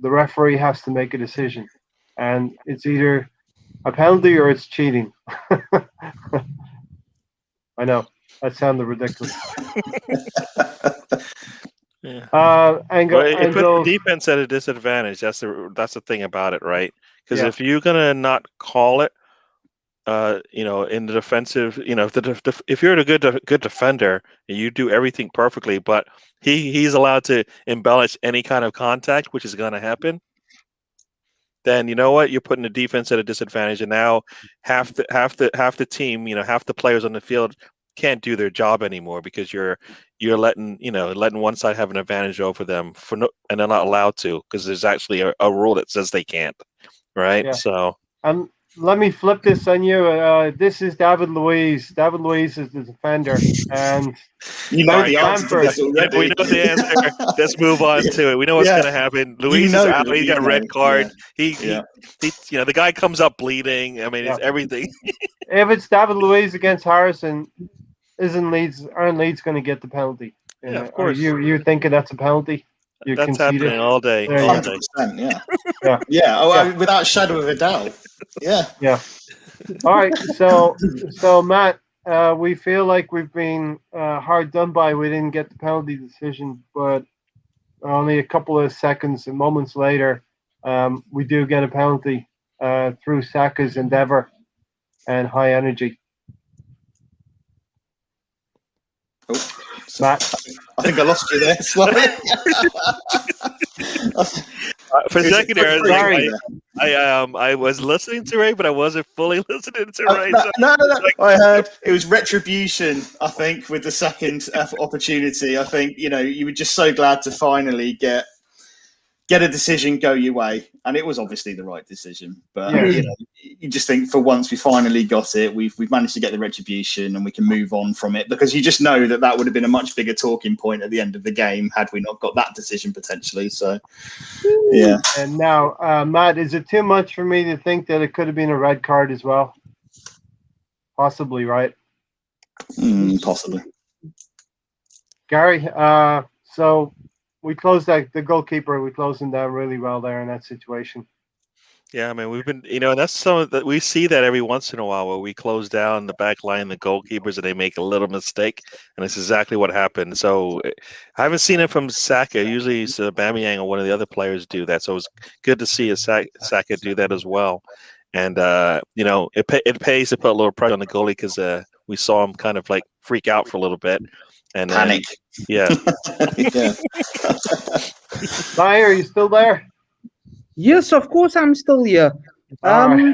The referee has to make a decision, and it's either a penalty or it's cheating. I know that sounded ridiculous. It puts the defense at a disadvantage. That's the thing about it, right? Because if you're gonna not call it, in the defensive, if you're a good defender and you do everything perfectly, but he's allowed to embellish any kind of contact, which is gonna happen. Then you know what, you're putting the defense at a disadvantage, and now half the team, half the players on the field can't do their job anymore because you're letting one side have an advantage over them and they're not allowed to because there's actually a rule that says they can't, right? So let me flip this on you. This is David Luiz. David Luiz is the defender, and you know the answer to this already. We know the answer. Let's move on to it. We know what's going to happen. Luiz is out. He's got a red card. He the guy comes up bleeding. I mean, it's everything. If it's David Luiz against Harrison, aren't Leeds going to get the penalty? Yeah, of course. You're thinking that's a penalty? you That's conceded. happening all day. There you All go. day. 100%, yeah. Yeah. Yeah. Oh, Yeah. without a shadow of a doubt. Yeah. Yeah. All right. So Matt, we feel like we've been hard done by. We didn't get the penalty decision, but only a couple of seconds and moments later, we do get a penalty through Saka's endeavour and high energy. Oh, Matt, I think I lost you there slightly. For a second there, I was Sorry. I was listening to Ray, but I wasn't fully listening to Ray. No, So no. I heard it was retribution. I think with the second opportunity, I think you were just so glad to finally get a decision go your way, and it was obviously the right decision. But Yeah. you just think for once we finally got it. We've managed to get the retribution, and we can move on from it, because you just know that would have been a much bigger talking point at the end of the game had we not got that decision potentially. So yeah. And now, Matt, is it too much for me to think that it could have been a red card as well? Possibly, right? Possibly. Gary, so we closed the goalkeeper. We closed him down really well there in that situation. yeah, I mean, we've been, and that's some that we see that every once in a while where we close down the back line, the goalkeepers, and they make a little mistake, and it's exactly what happened. So I haven't seen it from Saka. Usually, it's Aubameyang or one of the other players do that. So it was good to see Saka do that as well. And it pays to put a little pressure on the goalie, because we saw him kind of like freak out for a little bit, and Panic. Yeah. Yeah. Dyer, are you still there? Yes, of course, I'm still here. All right.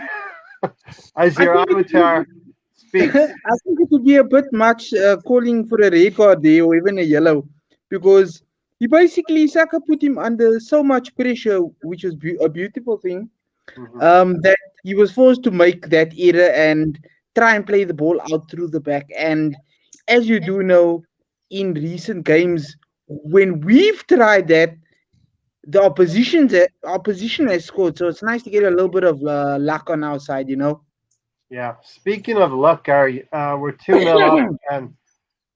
As your avatar speaks. I think it would be a bit much calling for a red card there or even a yellow, because Saka put him under so much pressure, which was a beautiful thing, that he was forced to make that error and try and play the ball out through the back. And as you do know, in recent games, when we've tried that, the opposition has scored. So it's nice to get a little bit of luck on our side, Yeah. Speaking of luck, Gary, we're 2-0 up, and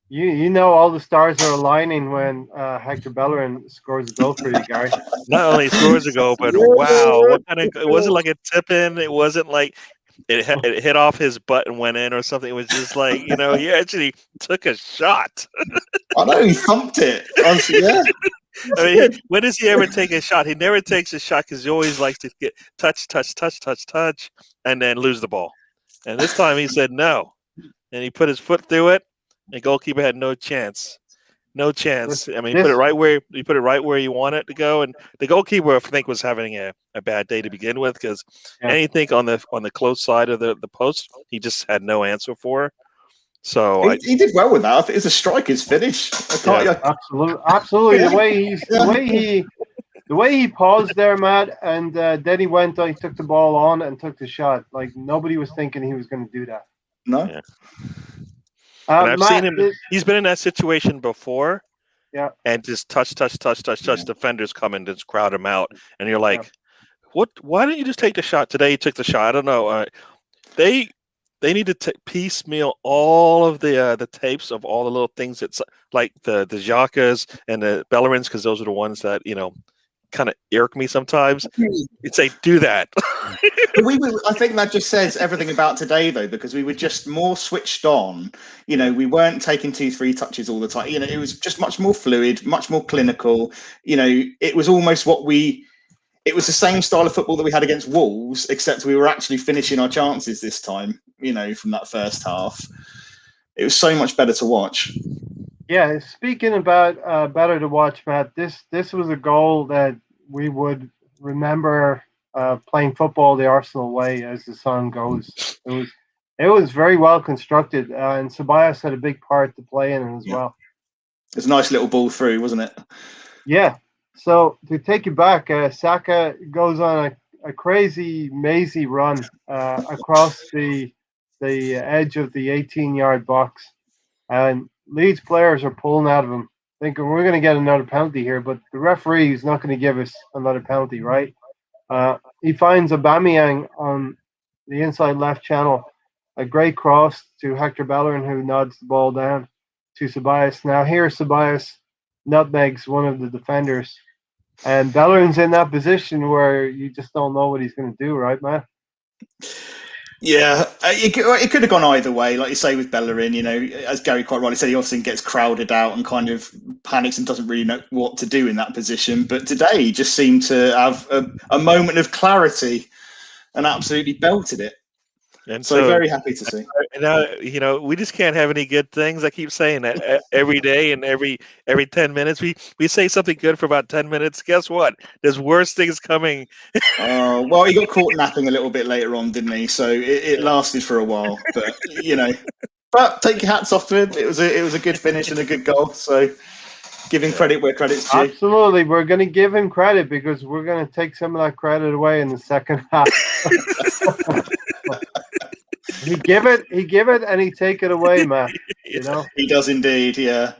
you know all the stars are aligning when Hector Bellerin scores a goal for you, Gary. Not only scores a goal, but wow, what kind of? It wasn't like a tip in. It wasn't like it hit off his butt and went in or something. It was just like he actually took a shot. I know, he thumped it. Yeah. I mean, when does he ever take a shot? He never takes a shot because he always likes to get touch, and then lose the ball. And this time he said no, and he put his foot through it. And the goalkeeper had no chance. No chance. I mean, he put it right where you want it to go. And the goalkeeper, I think, was having a bad day to begin with, because anything on the close side of the post, he just had no answer for. So he did well with that. I think it's a striker's finish. Absolutely. The way he paused there, Matt, and then he went. He took the ball on and took the shot. Like nobody was thinking he was going to do that. No. Yeah. And I've seen him. He's been in that situation before. Yeah. And just touch. Defenders come and just crowd him out, and you're like, "What? Why didn't you just take the shot today?" He took the shot. I don't know. They need to piecemeal all of the tapes of all the little things that's like the Xhakas and the Bellerins, because those are the ones that kind of irk me sometimes. You'd say, do that. I think that just says everything about today, though, because we were just more switched on. We weren't taking 2-3 touches all the time. It was just much more fluid, much more clinical. It was almost it was the same style of football that we had against Wolves, except we were actually finishing our chances this time, from that first half. It was so much better to watch. Yeah, speaking about better to watch, Matt, this was a goal that we would remember playing football the Arsenal way, as the song goes. It was very well constructed, and Ceballos had a big part to play in it as well. It was a nice little ball through, wasn't it? Yeah. So to take you back, Saka goes on a crazy, mazy run across the edge of the 18-yard box, and Leeds players are pulling out of him, thinking we're going to get another penalty here, but the referee is not going to give us another penalty, right? He finds Aubameyang on the inside left channel, a great cross to Hector Bellerin, who nods the ball down to Ceballos. Now here Ceballos nutmegs one of the defenders And Bellerin's in that position where you just don't know what he's going to do, right, man? Yeah, it could have gone either way. Like you say with Bellerin, you know, as Gary quite rightly said, he often gets crowded out and kind of panics and doesn't really know what to do in that position. But today he just seemed to have a moment of clarity and absolutely belted it. And So so very happy to see. now, you know, we just can't have any good things. I keep saying that every day and every 10 minutes. We say something good for about 10 minutes. Guess what? There's worse things coming. Well, he got caught napping a little bit later on, didn't he? So it lasted for a while. But, you know, but take your hats off to him. It was a good finish and a good goal. So give him credit where credit's due. Absolutely. We're going to give him credit because we're going to take some of that credit away in the second half. He give it, and he take it away, man. You know, he does indeed. Yeah.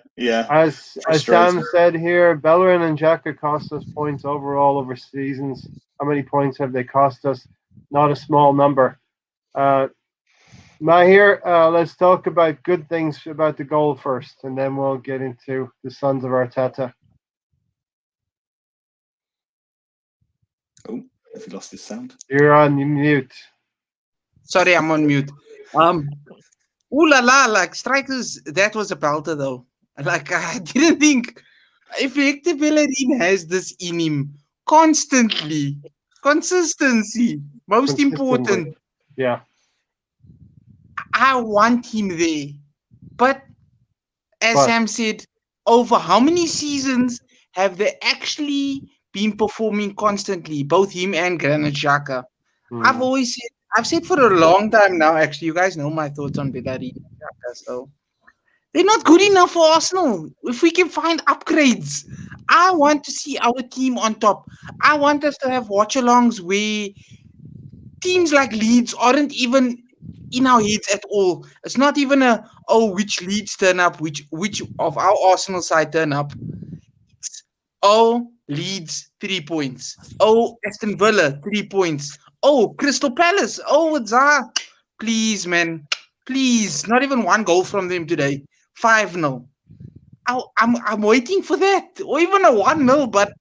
As Sam said here, Bellerin and Xhaka cost us points overall over seasons. How many points have they cost us? Not a small number. Mahir, let's talk about good things about the goal first, and then we'll get into the sons of Arteta. Oh, have you lost his sound? You're on mute. Sorry, I'm on mute. Ooh la la, like strikers, that was a belter though. Like I didn't think if Hector Bellerin has this in him constantly, consistency, most important. Yeah. I want him there. But as Sam said, over how many seasons have they actually been performing constantly, both him and Granit Xhaka? I've said for a long time now, actually, you guys know my thoughts on Bellerin and Xhaka, so they're not good enough for Arsenal. If we can find upgrades, I want to see our team on top. I want us to have watch-alongs where teams like Leeds aren't even in our heads at all. It's not even which Leeds turn up, which of our Arsenal side turn up. It's Leeds 3 points. Aston Villa 3 points. Crystal Palace. It's please, man. Please. Not even one goal from them today. 5-0. I'm waiting for that. Or even a 1-0, but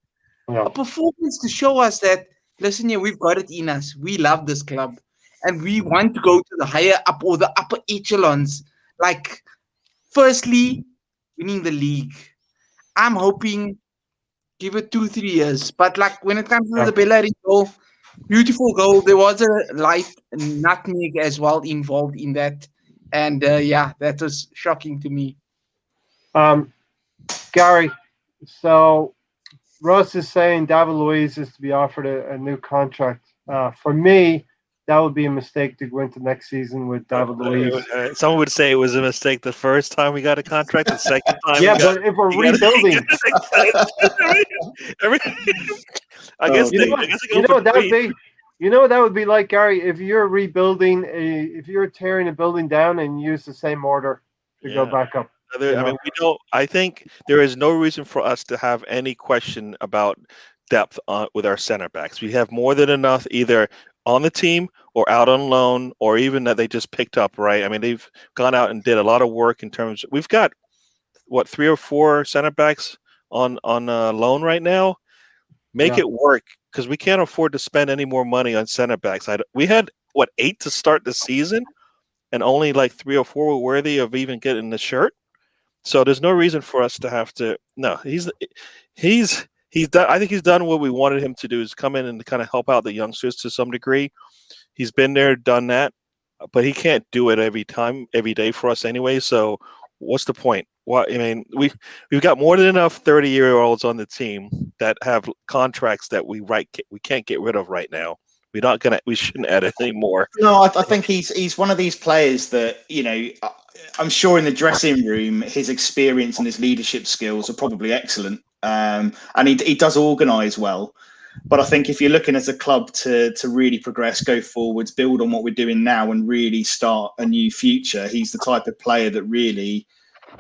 a performance to show us that, listen here, we've got it in us. We love this club. And we want to go to the higher up or the upper echelons. Like, firstly, winning the league. I'm hoping, give it 2-3 years. But like when it comes to the Bellerin goal, beautiful goal. There was a light nutmeg as well involved in that. And that was shocking to me. Gary, so Russ is saying David Luiz is to be offered a new contract. For me, that would be a mistake to go into next season with David Luiz. Someone would say it was a mistake the first time we got a contract, the second time. Yeah, but if we're rebuilding, I guess you know what that would be. You know what that would be like, Gary, if you're rebuilding if you're tearing a building down and you use the same order to go back up. I think there is no reason for us to have any question about depth with our center backs. We have more than enough either on the team or out on loan, or even that they just picked up, right? I mean, they've gone out and did a lot of work in terms. We've got 3 or 4 center backs on loan right now. Make it work, because we can't afford to spend any more money on center backs. We had 8 to start the season, and only like 3 or 4 were worthy of even getting the shirt. So there's no reason for us to have to. No, he's done. I think he's done what we wanted him to do, is come in and kind of help out the youngsters to some degree. He's been there, done that, but he can't do it every day for us anyway. So what's the point? I mean, we've got more than enough 30-year-olds on the team that have contracts that we can't get rid of right now. We shouldn't add any more. No, I think he's one of these players that, you know, I'm sure in the dressing room, his experience and his leadership skills are probably excellent. And he does organise well. But I think if you're looking as a club to really progress, go forwards, build on what we're doing now and really start a new future, he's the type of player that really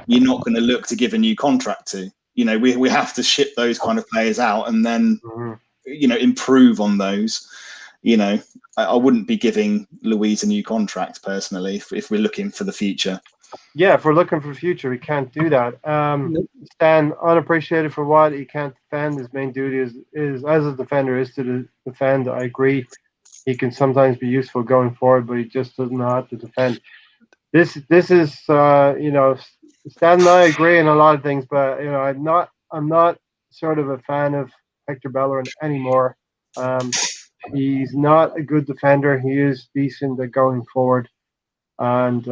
you're not going to look to give a new contract to. You know, we have to ship those kind of players out and then, you know, improve on those. You know, I wouldn't be giving Luiz a new contract personally if we're looking for the future. Yeah, if we're looking for the future, we can't do that. Stan, unappreciated for what he can't defend. His main duty is as a defender is to defend. I agree. He can sometimes be useful going forward, but he just doesn't know how to defend. This is Stan and I agree in a lot of things, but I'm not sort of a fan of Hector Bellerin anymore. He's not a good defender. He is decent at going forward, and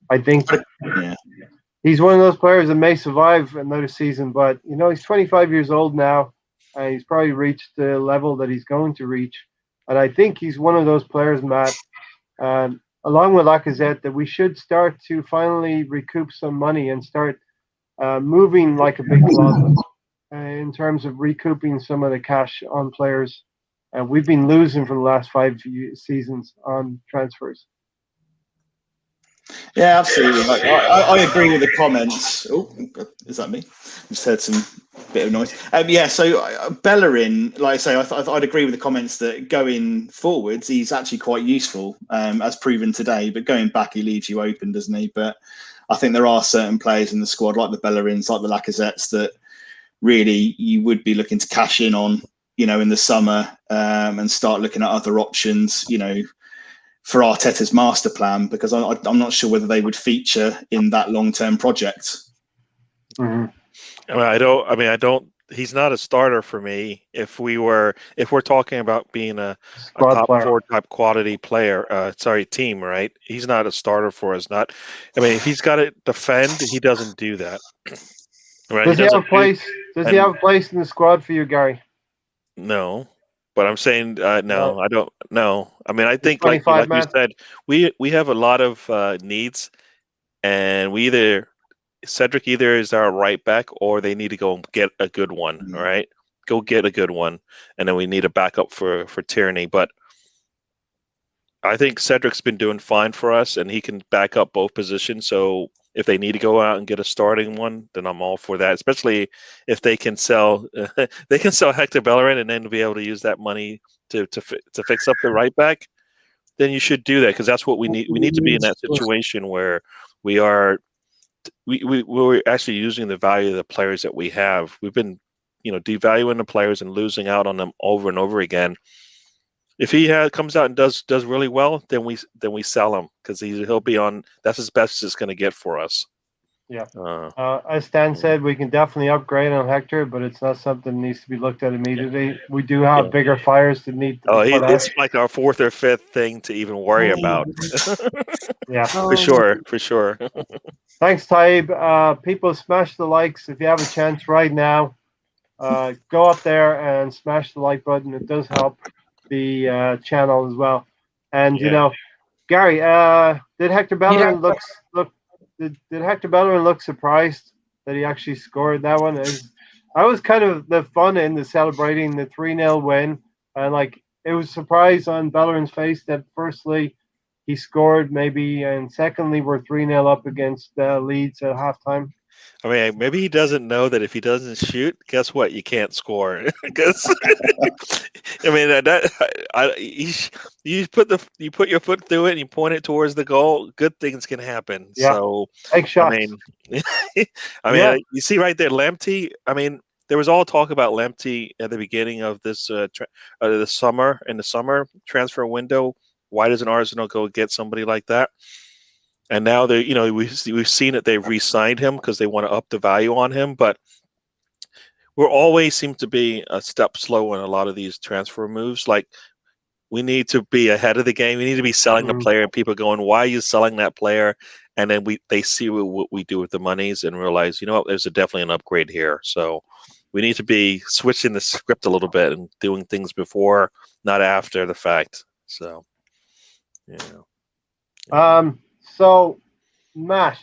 I think Yeah. he's one of those players that may survive another season. But he's 25 years old now, and he's probably reached the level that he's going to reach. And I think he's one of those players, Matt, along with Lacazette, that we should start to finally recoup some money and start moving like a big club in terms of recouping some of the cash on players. And we've been losing for the last 5 seasons on transfers. Yeah, absolutely. I agree with the comments. Oh, is that me? Just heard some bit of noise. Yeah, so Bellerin, like I say, I'd agree with the comments that going forwards, he's actually quite useful, as proven today. But going back, he leaves you open, doesn't he? But I think there are certain players in the squad, like the Bellerins, like the Lacazettes, that really you would be looking to cash in on, in the summer, and start looking at other options, for Arteta's master plan, because I'm not sure whether they would feature in that long-term project. Mm-hmm. I don't. He's not a starter for me. If we're talking about being a top player. 4 type quality player, team, right? He's not a starter for us. If he's got to defend, he doesn't do that. Right? Does he have a place? Does he have a place in the squad for you, Gary? No. But I'm saying no, I don't. No, I think like 25, you said, we have a lot of needs, and Cedric either is our right back or they need to go and get a good one. Mm. All right, go get a good one, and then we need a backup for Tierney. But I think Cedric's been doing fine for us, and he can back up both positions. So if they need to go out and get a starting one, then I'm all for that. Especially if they can sell, Hector Bellerin and then be able to use that money to fix up the right back. Then you should do that, because that's what we need. We need to be in that situation where we're actually using the value of the players that we have. We've been, devaluing the players and losing out on them over and over again. If he comes out and does really well, then we sell him, because he'll be on. That's as best it's going to get for us. Yeah. As Stan said, we can definitely upgrade on Hector, but it's not something that needs to be looked at immediately. Yeah. We do have bigger fires that need to be put out. It's like our 4th or 5th thing to even worry about. Yeah, for sure. Thanks, Taib. People, smash the likes if you have a chance right now. Go up there and smash the like button. It does help the channel as well. And Gary, did Hector Bellerin Did Hector Bellerin look surprised that he actually scored that one? I was kind of the fun in the celebrating the 3-0 win, and it was surprise on Bellerin's face that firstly he scored maybe, and secondly we're 3-0 up against Leeds at halftime. Maybe he doesn't know that if he doesn't shoot, guess what? You can't score. Because you put your foot through it and you point it towards the goal. Good things can happen. Yeah. So take shots. You see right there, Lamptey. There was all talk about Lamptey at the beginning of this the summer transfer window. Why doesn't Arsenal go get somebody like that? And now we've seen that they've re-signed him because they want to up the value on him, but we're always seem to be a step slow in a lot of these transfer moves. Like, we need to be ahead of the game. We need to be selling a player, and people going, "Why are you selling that player?" And then they see what we do with the monies and realize, there's definitely an upgrade here. So we need to be switching the script a little bit and doing things before, not after the fact. So, So, Matt,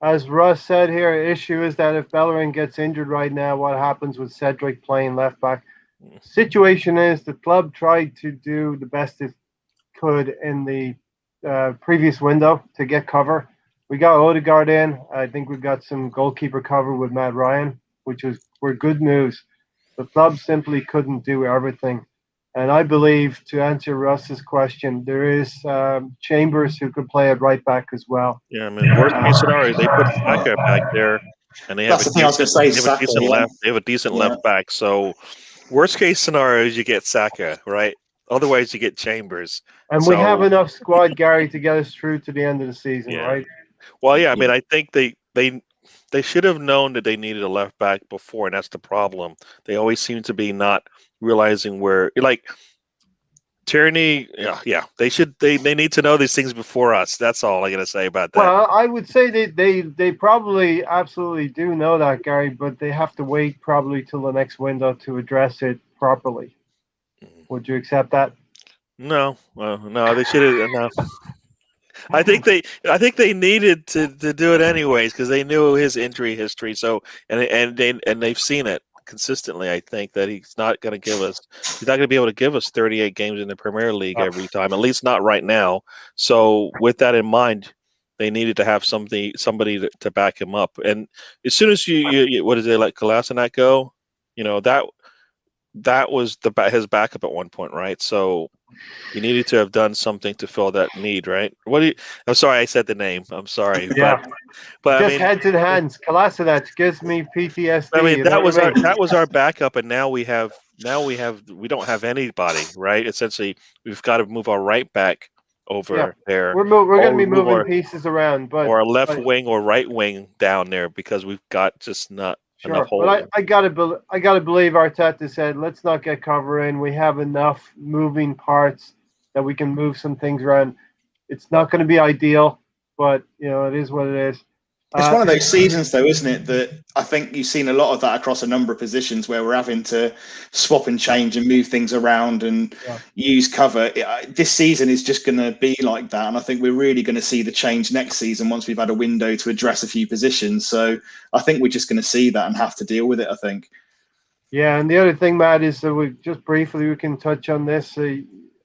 as Russ said here, the issue is that if Bellerin gets injured right now, what happens with Cedric playing left back? Situation is the club tried to do the best it could in the previous window to get cover. We got Odegaard in. I think we got some goalkeeper cover with Matt Ryan, which were good news. The club simply couldn't do everything. And I believe, to answer Russ's question, there is Chambers who could play at right back as well. Yeah, I mean, worst case scenario, they put Saka back there, and they have That's the thing I was going to say. they have a Saka, decent yeah. left. They have a decent Yeah. left back. So, worst case scenario is you get Saka, right? Otherwise, you get Chambers. And we have enough squad, Gary, to get us through to the end of the season, Yeah. right? Well, yeah. I mean, I think they should have known that they needed a left back before, and that's the problem. They always seem to be not realizing where, like Tierney. Yeah. They should. They need to know these things before us. That's all I gotta say about that. Well, I would say they probably absolutely do know that, Gary, but they have to wait probably till the next window to address it properly. Would you accept that? No, no, they should have. No, I think they needed to do it anyways because they knew his injury history. So they've seen it consistently. I think that he's not going to be able to give us 38 games in the Premier League every time, at least not right now. So with that in mind, they needed to have somebody to back him up. And as soon as you what did they let Kolasinac go? You know that was his backup at one point, right? So you needed to have done something to fill that need, right? I'm sorry, I said the name. I'm sorry, Yeah. but Just I mean, heads and hands. Kolasinac gives me PTSD. I mean you know what I mean? that was our backup, and now we don't have anybody, right? Essentially, we've got to move our right back over there. We're going to be move moving pieces around, but or a left wing or right wing down there because we've got just not enough sure. holes. But I gotta believe Arteta said, let's not get cover in. We have enough moving parts that we can move some things around. It's not going to be ideal, but it is what it is. It's one of those seasons, though, isn't it? That I think you've seen a lot of that across a number of positions where we're having to swap and change and move things around and use cover. This season is just going to be like that. And I think we're really going to see the change next season once we've had a window to address a few positions. So I think we're just going to see that and have to deal with it, I think. Yeah, and the other thing, Matt, is that we can touch on this.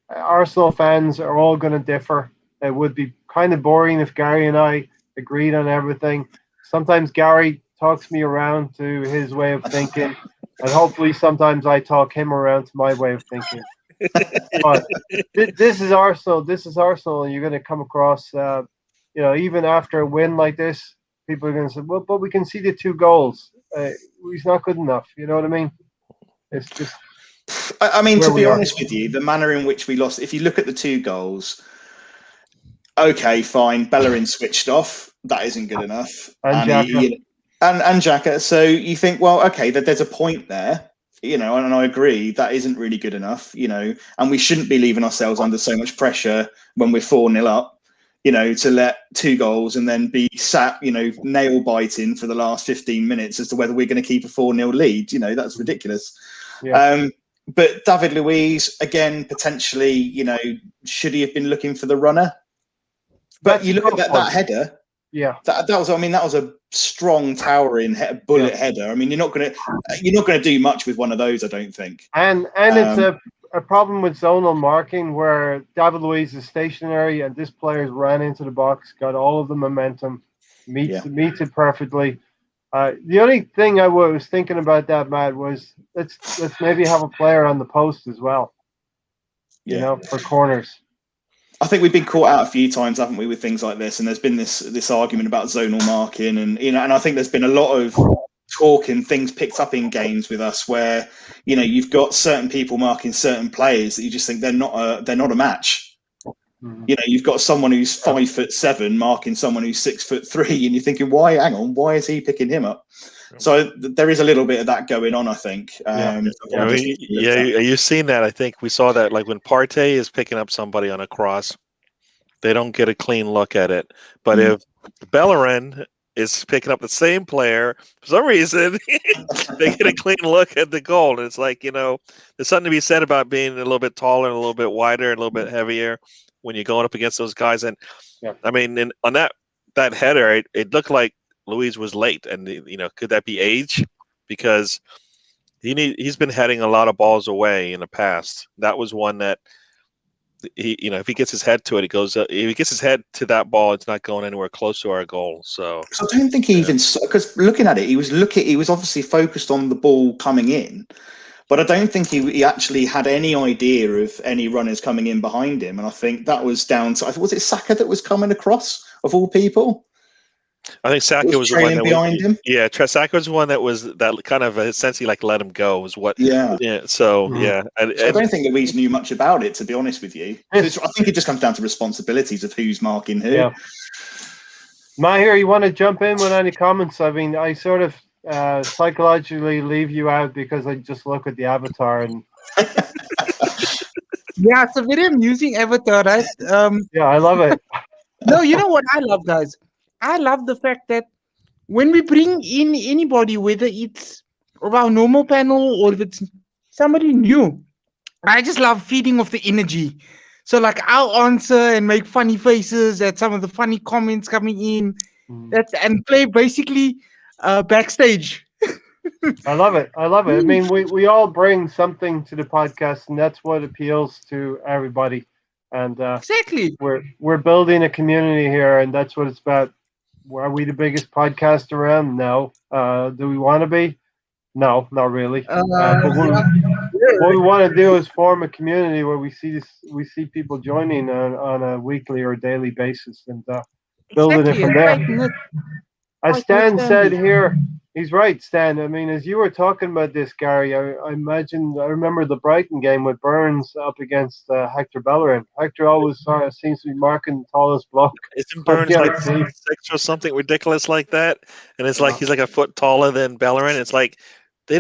Arsenal fans are all going to differ. It would be kind of boring if Gary and I agreed on everything. Sometimes Gary talks me around to his way of thinking, and hopefully sometimes I talk him around to my way of thinking. But this is Arsenal. This is Arsenal, and you're going to come across, even after a win like this, people are going to say, well, but we can see the 2 goals. He's not good enough. You know what I mean? It's just... I mean, to be honest with you, the manner in which we lost, if you look at the 2 goals, okay, fine, Bellerin switched off. That isn't good enough. And Xhaka. So you think, well, okay, there's a point there, and I agree that isn't really good enough, and we shouldn't be leaving ourselves under so much pressure when we're 4-0 up, to let 2 goals and then be sat, nail biting for the last 15 minutes as to whether we're going to keep a 4-0 lead. That's ridiculous. Yeah. But David Luiz, again, potentially, should he have been looking for the runner? But you look at that header. Yeah, that was a strong towering bullet header. I mean, you're not going to do much with one of those, I don't think. And it's a problem with zonal marking where David Luiz is stationary and this player's ran into the box, got all of the momentum, meets it perfectly. The only thing I was thinking about that, Matt, was let's maybe have a player on the post as well. For corners. I think we've been caught out a few times, haven't we, with things like this? And there's been this argument about zonal marking, and and I think there's been a lot of talk and things picked up in games with us where you've got certain people marking certain players that you just think they're not a match. Mm-hmm. You've got someone who's 5'7" marking someone who's 6'3", and you're thinking, why is he picking him up? So there is a little bit of that going on, I think. You've seen that. I think we saw that, like when Partey is picking up somebody on a cross, they don't get a clean look at it. But if Bellerin is picking up the same player, for some reason, they get a clean look at the goal. And it's like, there's something to be said about being a little bit taller and a little bit wider and a little bit heavier when you're going up against those guys. And I mean, on that header, it looked like Luiz was late, and could that be age? Because he's been heading a lot of balls away in the past. That was one that if he gets his head to it, it goes. If he gets his head to that ball, it's not going anywhere close to our goal. So I don't think he even, because looking at it, he was obviously focused on the ball coming in, but I don't think he actually had any idea of any runners coming in behind him. And I think that was down to, was it Saka that was coming across, of all people? I think Saka was the one that behind him. Yeah, Saka was the one that kind of essentially like let him go. Was what? Yeah. So Mhm. yeah, So I don't think Louise knew much about it, to be honest with you. I think it just comes down to responsibilities of who's marking who. Yeah. Mahir, you want to jump in with any comments? I mean, I sort of psychologically leave you out because I just look at the avatar and Yeah, it's a very amusing avatar, right? yeah, I love it. No, you know what I love, guys? I love the fact that when we bring in anybody, whether it's of our normal panel or if it's somebody new, I just love feeding off the energy. So, like, I'll answer and make funny faces at some of the funny comments coming in, and play basically backstage. I love it. I love it. I mean, we all bring something to the podcast, and that's what appeals to everybody. And Exactly. we're building a community here, and that's what it's about. Are we the biggest podcast around? No. Do we want to be? No, not really. But what we want to do is form a community where we see people joining on a weekly or daily basis and building it from there. As Stan said here, he's right, Stan. I mean, as you were talking about this, Gary, I remember the Brighton game with Burns up against Hector Bellerin. Hector always seems to be marking the tallest bloke. Isn't Burns like 6'6" or something ridiculous like that? And it's like he's like a foot taller than Bellerin. It's like he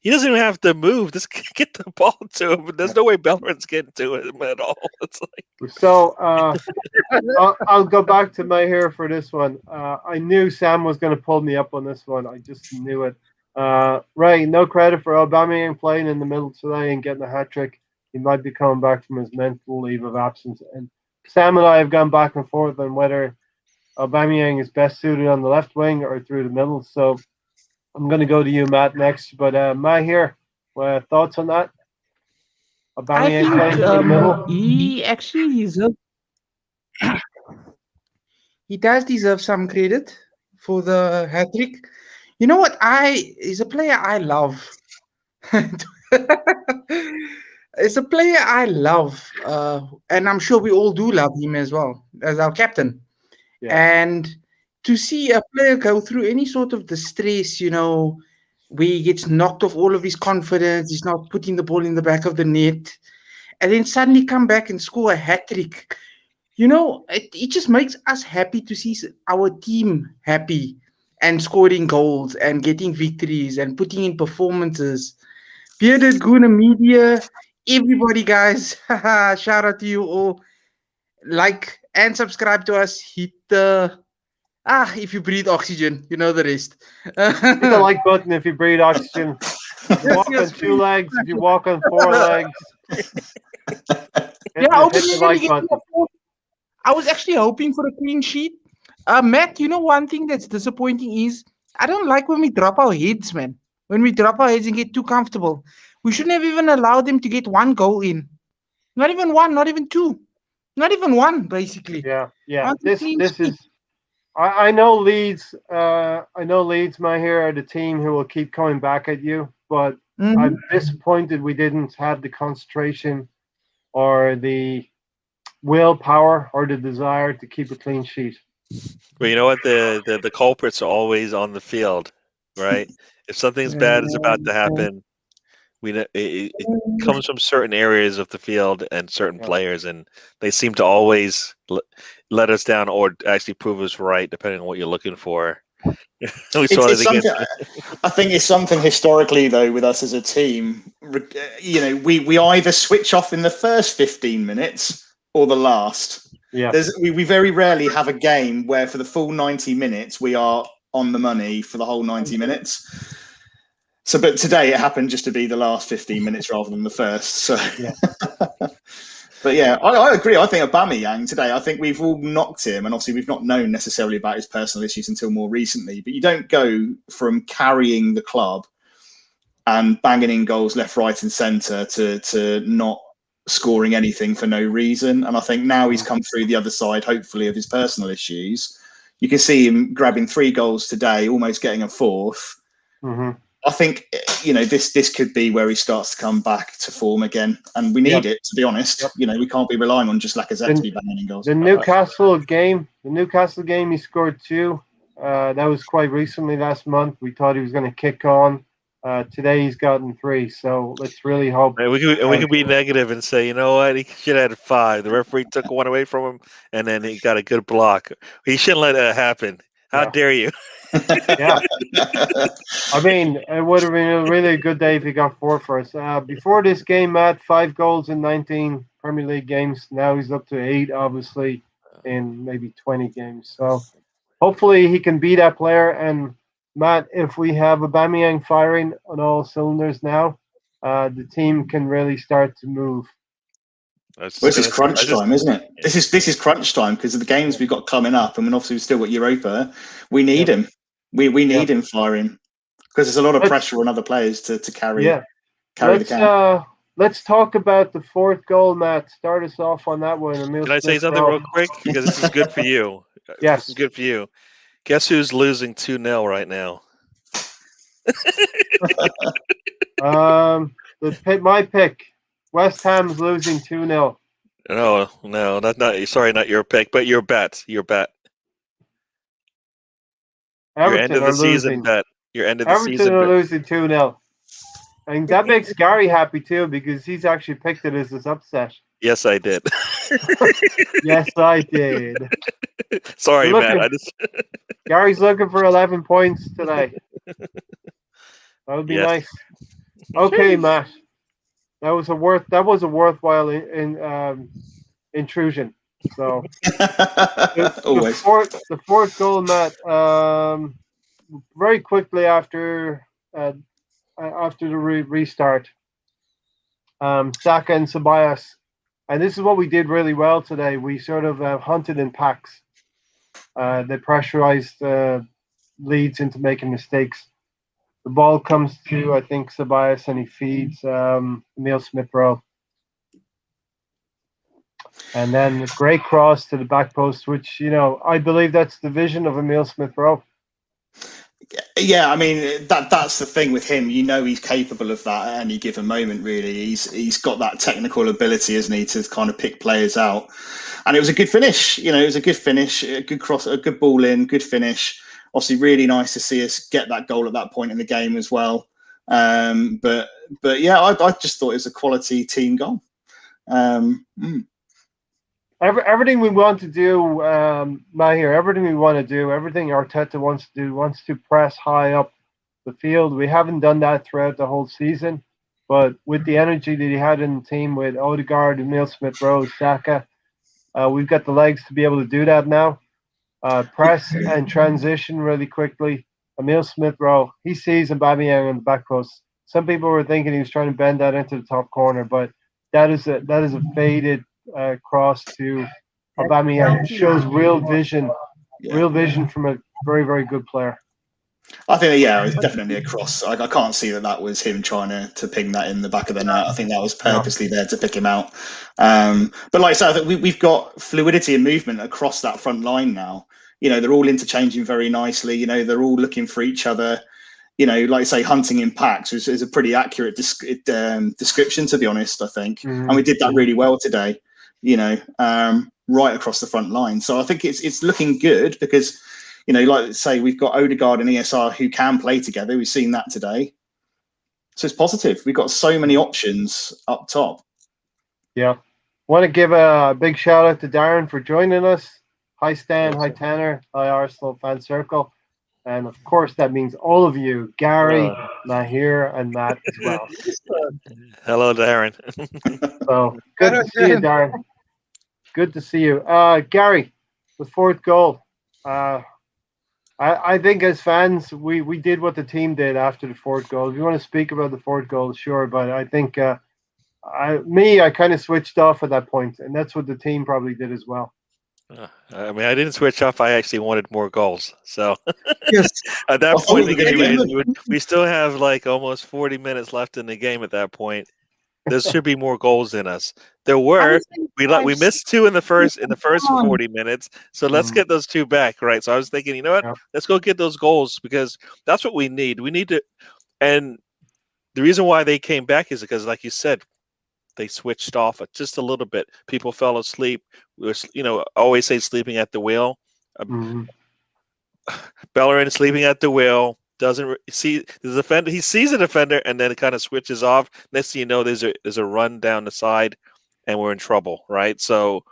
doesn't even have to move. Just get the ball to him. There's no way Bellerin's getting to him at all. It's like so. I'll go back to my hair for this one. I knew Sam was going to pull me up on this one. I just knew it. Right, no credit for Aubameyang playing in the middle today and getting a hat trick. He might be coming back from his mental leave of absence. And Sam and I have gone back and forth on whether Aubameyang is best suited on the left wing or through the middle. So I'm going to go to you, Matt, next. But Matt here, thoughts on that? Aubameyang playing through the middle? He actually deserves. He does deserve some credit for the hat trick. You know what? He's a player I love. It's a player I love, and I'm sure we all do love him as well as our captain. Yeah. And to see a player go through any sort of distress, where he gets knocked off all of his confidence, he's not putting the ball in the back of the net, and then suddenly come back and score a hat trick. It just makes us happy to see our team happy and scoring goals and getting victories and putting in performances. Bearded, Guna Media, everybody, guys, shout out to you all. Like and subscribe to us. Hit the if you breathe oxygen, you know the rest. Hit the like button if you breathe oxygen. If you walk on 2 legs, if you walk on 4 legs. Hit the like button. I was actually hoping for a clean sheet. Matt, one thing that's disappointing is I don't like when we drop our heads, man. When we drop our heads and get too comfortable. We shouldn't have even allowed them to get 1 goal in. Not even 1, not even 2. Not even 1, basically. Yeah. This is. I know Leeds. My here are the team who will keep coming back at you, but I'm disappointed we didn't have the concentration or the willpower or the desire to keep a clean sheet. Well, you know what? The culprits are always on the field, right? If something's bad is about to happen, it comes from certain areas of the field and certain players, and they seem to always let us down or actually prove us right, depending on what you're looking for. I think it's something historically, though, with us as a team. We either switch off in the first 15 minutes or the last. Yeah. We very rarely have a game where for the full 90 minutes we are on the money for the whole 90 minutes. So, but today it happened just to be the last 15 minutes rather than the first. So, yeah. But yeah, I agree. I think Aubameyang today, I think we've all knocked him, and obviously we've not known necessarily about his personal issues until more recently. But you don't go from carrying the club and banging in goals left, right, and centre to not scoring anything for no reason. And I think now he's come through the other side, hopefully, of his personal issues. You can see him grabbing 3 goals today, almost getting a 4th. Mm-hmm. I think this could be where he starts to come back to form again, and we need it, to be honest. Yep. We can't be relying on just Lacazette to be banging in goals. The Newcastle game, he scored 2. That was quite recently, last month. We thought he was going to kick on. Today he's gotten 3, so let's really hope. Right, we could be negative and say, you know what, he should have had 5. The referee took one away from him, and then he got a good block. He shouldn't let that happen. How dare you? Yeah. I mean, it would have been a really good day if he got 4 for us. Before this game, Matt, 5 goals in 19 Premier League games. Now he's up to 8, obviously, in maybe 20 games. So hopefully he can be that player. And Matt, if we have Aubameyang firing on all cylinders now, the team can really start to move. This is crunch time, isn't it? This is crunch time because of the games we've got coming up, and obviously we've still got Europa. We need him. We need him firing because there's a lot of pressure on other players to carry the camp. Let's talk about the 4th goal, Matt. Start us off on that one. Can I say something real quick? Because this is good for you. Yes. This is good for you. Guess who's losing 2-0 right now? My pick. West Ham's losing 2-0. No, not. Sorry, not your pick, but your bet. Everton your end of the season bet. Your end of the season bet. Everton are losing 2-0. And that makes Gary happy too because he's actually picked it as his upset. Yes, I did. Yes, I did. Sorry, Matt. Gary's looking for 11 points today. That would be nice. Okay, Matt. That was a worthwhile intrusion. So always the 4th goal, Matt. Very quickly after the restart, Saka and Ceballos, and this is what we did really well today. We sort of hunted in packs. They pressurized Leeds into making mistakes. The ball comes to, I think, Ceballos, and he feeds Emile Smith-Rowe. And then a great cross to the back post, which, I believe that's the vision of Emile Smith-Rowe. Yeah, I mean, that's the thing with him. He's capable of that at any given moment, really. He's got that technical ability, isn't he, to kind of pick players out. And it was a good finish. It was a good finish, a good cross, a good ball in, good finish. Obviously, really nice to see us get that goal at that point in the game as well. But yeah, I just thought it was a quality team goal. Everything we want to do, Mahir, everything we want to do, everything Arteta wants to press high up the field. We haven't done that throughout the whole season, but with the energy that he had in the team with Odegaard, Emile Smith-Rowe, Saka, we've got the legs to be able to do that now. Press and transition really quickly. Emile Smith-Rowe, he sees Aubameyang on the back post. Some people were thinking he was trying to bend that into the top corner, but that is a faded cross to Aubameyang. Shows real vision from a very, very good player. I think, it's definitely a cross. I can't see that was him trying to ping that in the back of the net. I think that was purposely there to pick him out. But like I said, I think we've got fluidity and movement across that front line now. They're all interchanging very nicely. They're all looking for each other. Like I say, hunting in packs is a pretty accurate description, to be honest, I think. Mm-hmm. And we did that really well today, right across the front line. So I think it's looking good because, like I say, we've got Odegaard and ESR who can play together. We've seen that today. So it's positive. We've got so many options up top. Yeah. Want to give a big shout out to Darren for joining us. Hi, Stan. Hi, Tanner. Hi, Arsenal Fan Circle. And of course, that means all of you, Gary, Mahir, and Matt as well. Hello, Darren. So good to see you, Darren. Good to see you. Gary, the 4th goal. I think as fans, we did what the team did after the 4th goal. If you want to speak about the 4th goal, sure. But I think I kind of switched off at that point, and that's what the team probably did as well. I mean, I didn't switch off. I actually wanted more goals. So yes. At that point, we still have like almost 40 minutes left in the game at that point. There should be more goals in us. There were. We missed 2 in the first 40 minutes. So let's get those 2 back, right? So I was thinking, you know what? Let's go get those goals because that's what we need. We need to And the reason why they came back is because, like you said, they switched off just a little bit. People fell asleep. We were, I always say sleeping at the wheel. Mhm. Bellerin sleeping at the wheel, doesn't see the defender. He sees a defender and then it kind of switches off. Next thing you know, there's a run down the side, and we're in trouble, right? So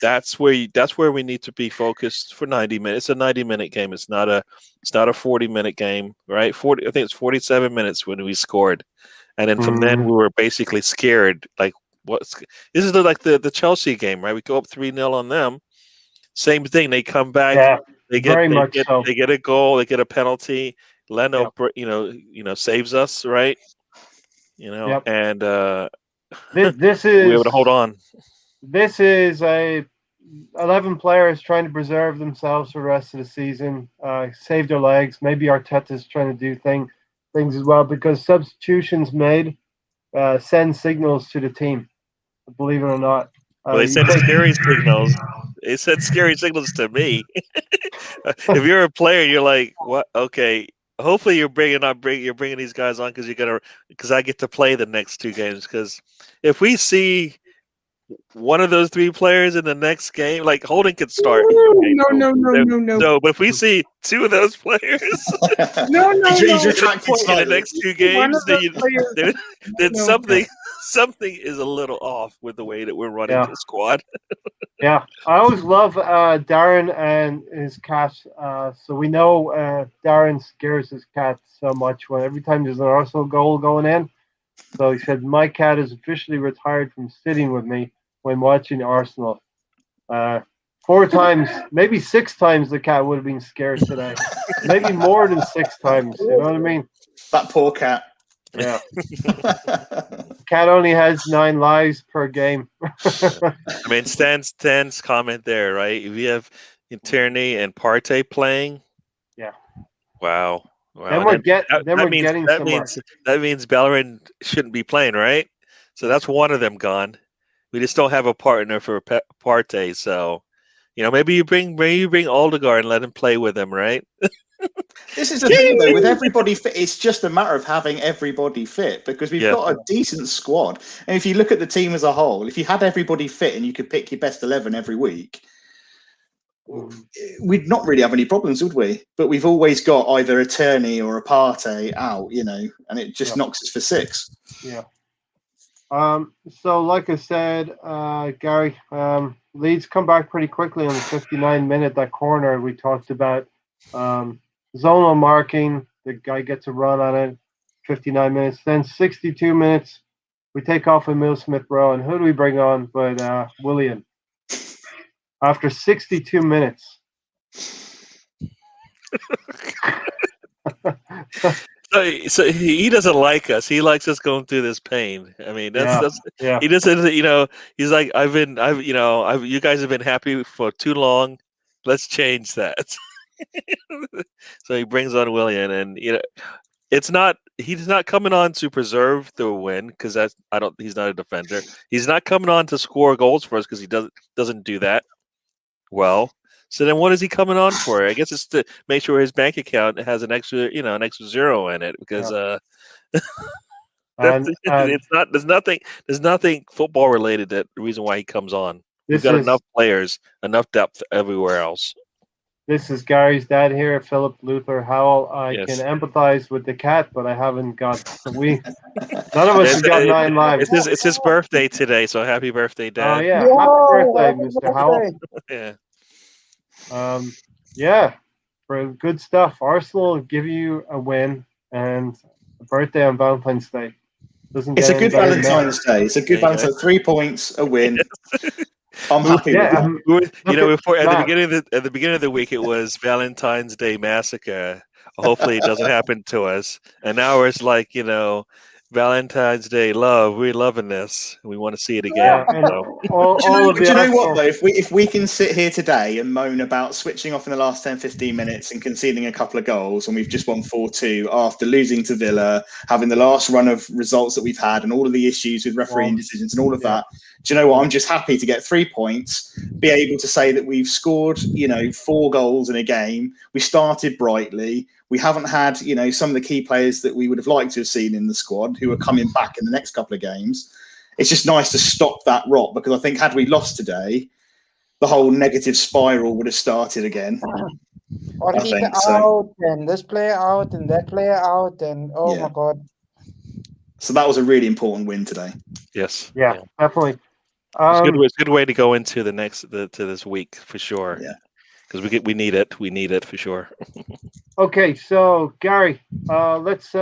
that's where we need to be focused for 90 minutes. It's a 90-minute game. It's not a 40-minute game, right? I think it's 47 minutes when we scored, and then from then we were basically scared. Like, this is like the Chelsea game, right? We go up 3-0 on them. Same thing. They come back. Yeah, They get very much so. they get a goal. They get a penalty. Leno, Yep. saves us, right? Yep. And This we were able is to hold on. This is 11 players trying to preserve themselves for the rest of the season, save their legs. Maybe Arteta's trying to do things as well, because substitutions made send signals to the team. Believe it or not. Well, they said scary signals. They said scary signals to me. If you're a player, you're like, what? Okay. Hopefully, you're bringing these guys on because I get to play the next 2 games. Because if we see one of those 3 players in the next game, like Holding could start. No. No, but if we see 2 of those players, No. He's retracted in the slightly. next 2 games, then Yeah. something is a little off with the way that we're running Yeah. the squad. Yeah, I always love Darren and his cat. So we know Darren scares his cat so much every time there's an Arsenal goal going in. So he said, "My cat is officially retired from sitting with me when watching Arsenal." 4 times, maybe 6 times, the cat would have been scared today. Maybe more than 6 times. You know what I mean? That poor cat. Yeah. Cat only has 9 lives per game. I mean, Stan's comment there, right? If you have Tierney and Partey playing, Yeah. Wow. Then we're getting somewhere. That means Bellerin shouldn't be playing, right? So that's one of them gone. We just don't have a partner for Partey. So, maybe you bring Aldegar and let him play with him, right? This is the thing, though, with everybody fit, it's just a matter of having everybody fit, because we've got a decent squad. And if you look at the team as a whole, if you had everybody fit and you could pick your best 11 every week, we'd not really have any problems, would we? But we've always got either a Tierney or a Partey out, and it just knocks us for 6. Yeah. So like I said, Gary, Leeds come back pretty quickly on the 59-minute, that corner we talked about. Zonal marking, the guy gets a run on it, 59 minutes. Then 62 minutes, we take off Emile Smith-Rowe, and who do we bring on but Willian? After 62 minutes. So he doesn't like us. He likes us going through this pain. I mean, that's he doesn't. He's like, you guys have been happy for too long. Let's change that. So he brings on Willian, and he's not coming on to preserve the win, because he's not a defender. He's not coming on to score goals for us, because he doesn't do that well. So then what is he coming on for? I guess it's to make sure his bank account has an extra 0 in it, because there's nothing football related that the reason why he comes on. We've got enough players, enough depth everywhere else. This is Gary's dad here, Philip Luther Howell. I can empathize with the cat, but I haven't got. None of us have got 9 lives. It's his birthday today, so happy birthday, Dad! Oh yeah, happy birthday, Mr. Howell. Yeah, for good stuff. Arsenal give you a win and a birthday on Valentine's Day. It's a good Valentine's Day. It's a good Valentine's Day. 3 points, a win. I'm happy with that. At the beginning of the week, it was Valentine's Day massacre. Hopefully, it doesn't happen to us. And now it's like, Valentine's Day love. We're loving this. We want to see it again. Do you know what, though? If we can sit here today and moan about switching off in the last 10, 15 minutes and conceding a couple of goals, and we've just won 4-2 after losing to Villa, having the last run of results that we've had, and all of the issues with refereeing decisions and all of that, Do you know what? I'm just happy to get 3 points, be able to say that we've scored, 4 goals in a game. We started brightly. We haven't had, some of the key players that we would have liked to have seen in the squad who are coming back in the next couple of games. It's just nice to stop that rot, because I think had we lost today, the whole negative spiral would have started again. Ortega out, and this player out, and that player out, and my God. So that was a really important win today. Yes. Yeah. Definitely. It's a good way to go into to this week for sure. Yeah. Because we need it. We need it for sure. Okay, so Gary, let's.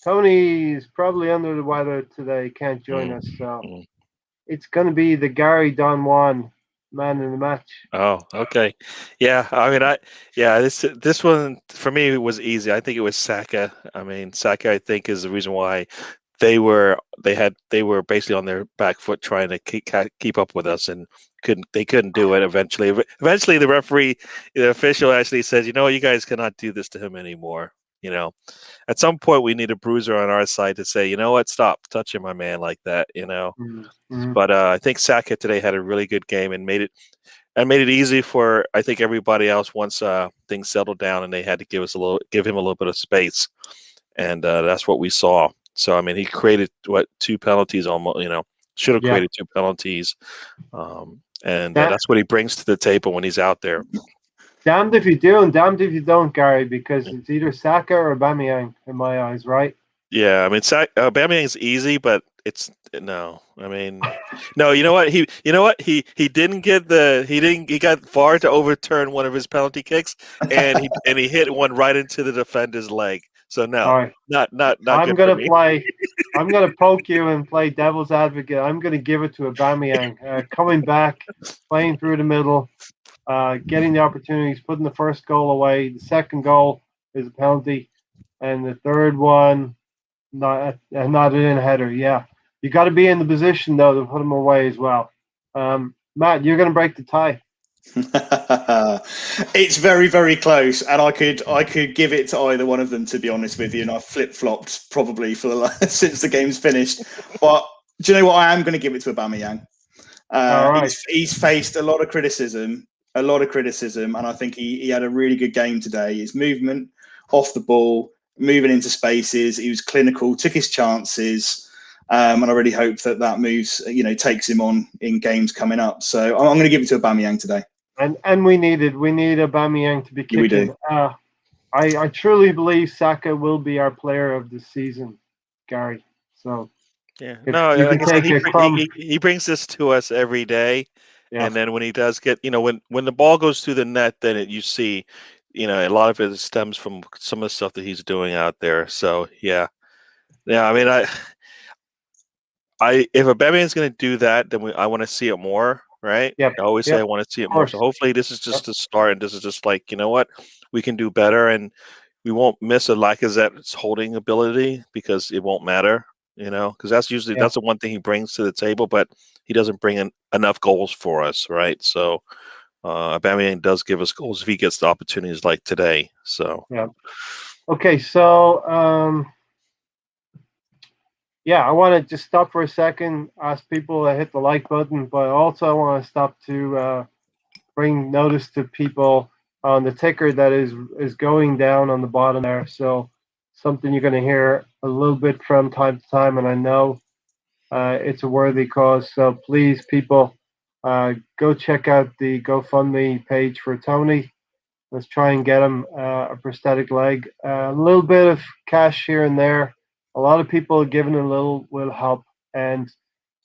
Tony's probably under the weather today. Can't join us. So it's going to be the Gary Don Juan man in the match. Oh, okay. Yeah, I mean, this one for me was easy. I think it was Saka. I mean, Saka, I think, is the reason why they were basically on their back foot trying to keep up with us, and couldn't do it. Eventually, the official actually says, you guys cannot do this to him anymore. At some point we need a bruiser on our side to say, what, stop touching my man like that. Mm-hmm. But I think Saka today had a really good game and made it easy for, I think, everybody else once things settled down and they had to give him a little bit of space, and that's what we saw. So I mean, he created 2 penalties almost. Should have created 2 penalties, and that's what he brings to the table when he's out there. Damned if you do and damned if you don't, Gary, because it's either Saka or Aubameyang in my eyes, right? Yeah, I mean, Aubameyang is easy, but it's no. I mean, no. You know what? He didn't get he got VAR to overturn one of his penalty kicks, and he hit one right into the defender's leg. So no, right. not I'm good gonna for me. play. I'm gonna poke you and play devil's advocate. I'm gonna give it to Aubameyang, coming back, playing through the middle, getting the opportunities, putting the first goal away. The second goal is a penalty, and the third one, not in a header. Yeah, you got to be in the position though to put them away as well. Matt, you're gonna break the tie. It's very, very close, and I could give it to either one of them, to be honest with you, and I've flip-flopped probably since the game's finished. But do you know what? I am going to give it to Aubameyang. Right. He's faced a lot of criticism, and I think he had a really good game today. His movement off the ball, moving into spaces, he was clinical, took his chances. And I really hope that moves, takes him on in games coming up. So I'm going to give it to Aubameyang today. And we need Aubameyang to be kicking. We do. I truly believe Saka will be our player of the season, Gary. So yeah, no, like I said, he brings this to us every day. Yeah. And then when he does get, when the ball goes through the net, then you see, a lot of it stems from some of the stuff that he's doing out there. So yeah. I mean, if Aubameyang's going to do that, then I want to see it more, right? Yep. I always say I want to see it more. So hopefully this is just a start, and this is just like, what, we can do better, and we won't miss a Lacazette's holding ability because it won't matter, because that's usually that's the one thing he brings to the table, but he doesn't bring in enough goals for us, right? So Aubameyang does give us goals if he gets the opportunities like today. So yeah. Okay, so I want to just stop for a second, ask people to hit the like button, but also I want to stop to bring notice to people on the ticker that is going down on the bottom there. So something you're going to hear a little bit from time to time, and I know it's a worthy cause. So please, people, go check out the GoFundMe page for Tony. Let's try and get him a prosthetic leg. A little bit of cash here and there. A lot of people giving a little will help, and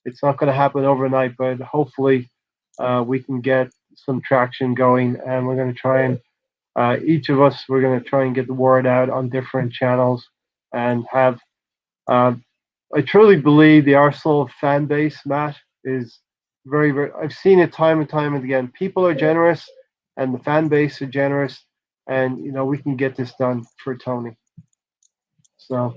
it's not going to happen overnight, but hopefully we can get some traction going, and we're going to try and each of us, we're going to try and get the word out on different channels and have I truly believe the Arsenal fan base, Matt, is very, very, I've seen it time and time and again. People are generous and the fan base are generous, and we can get this done for Tony. So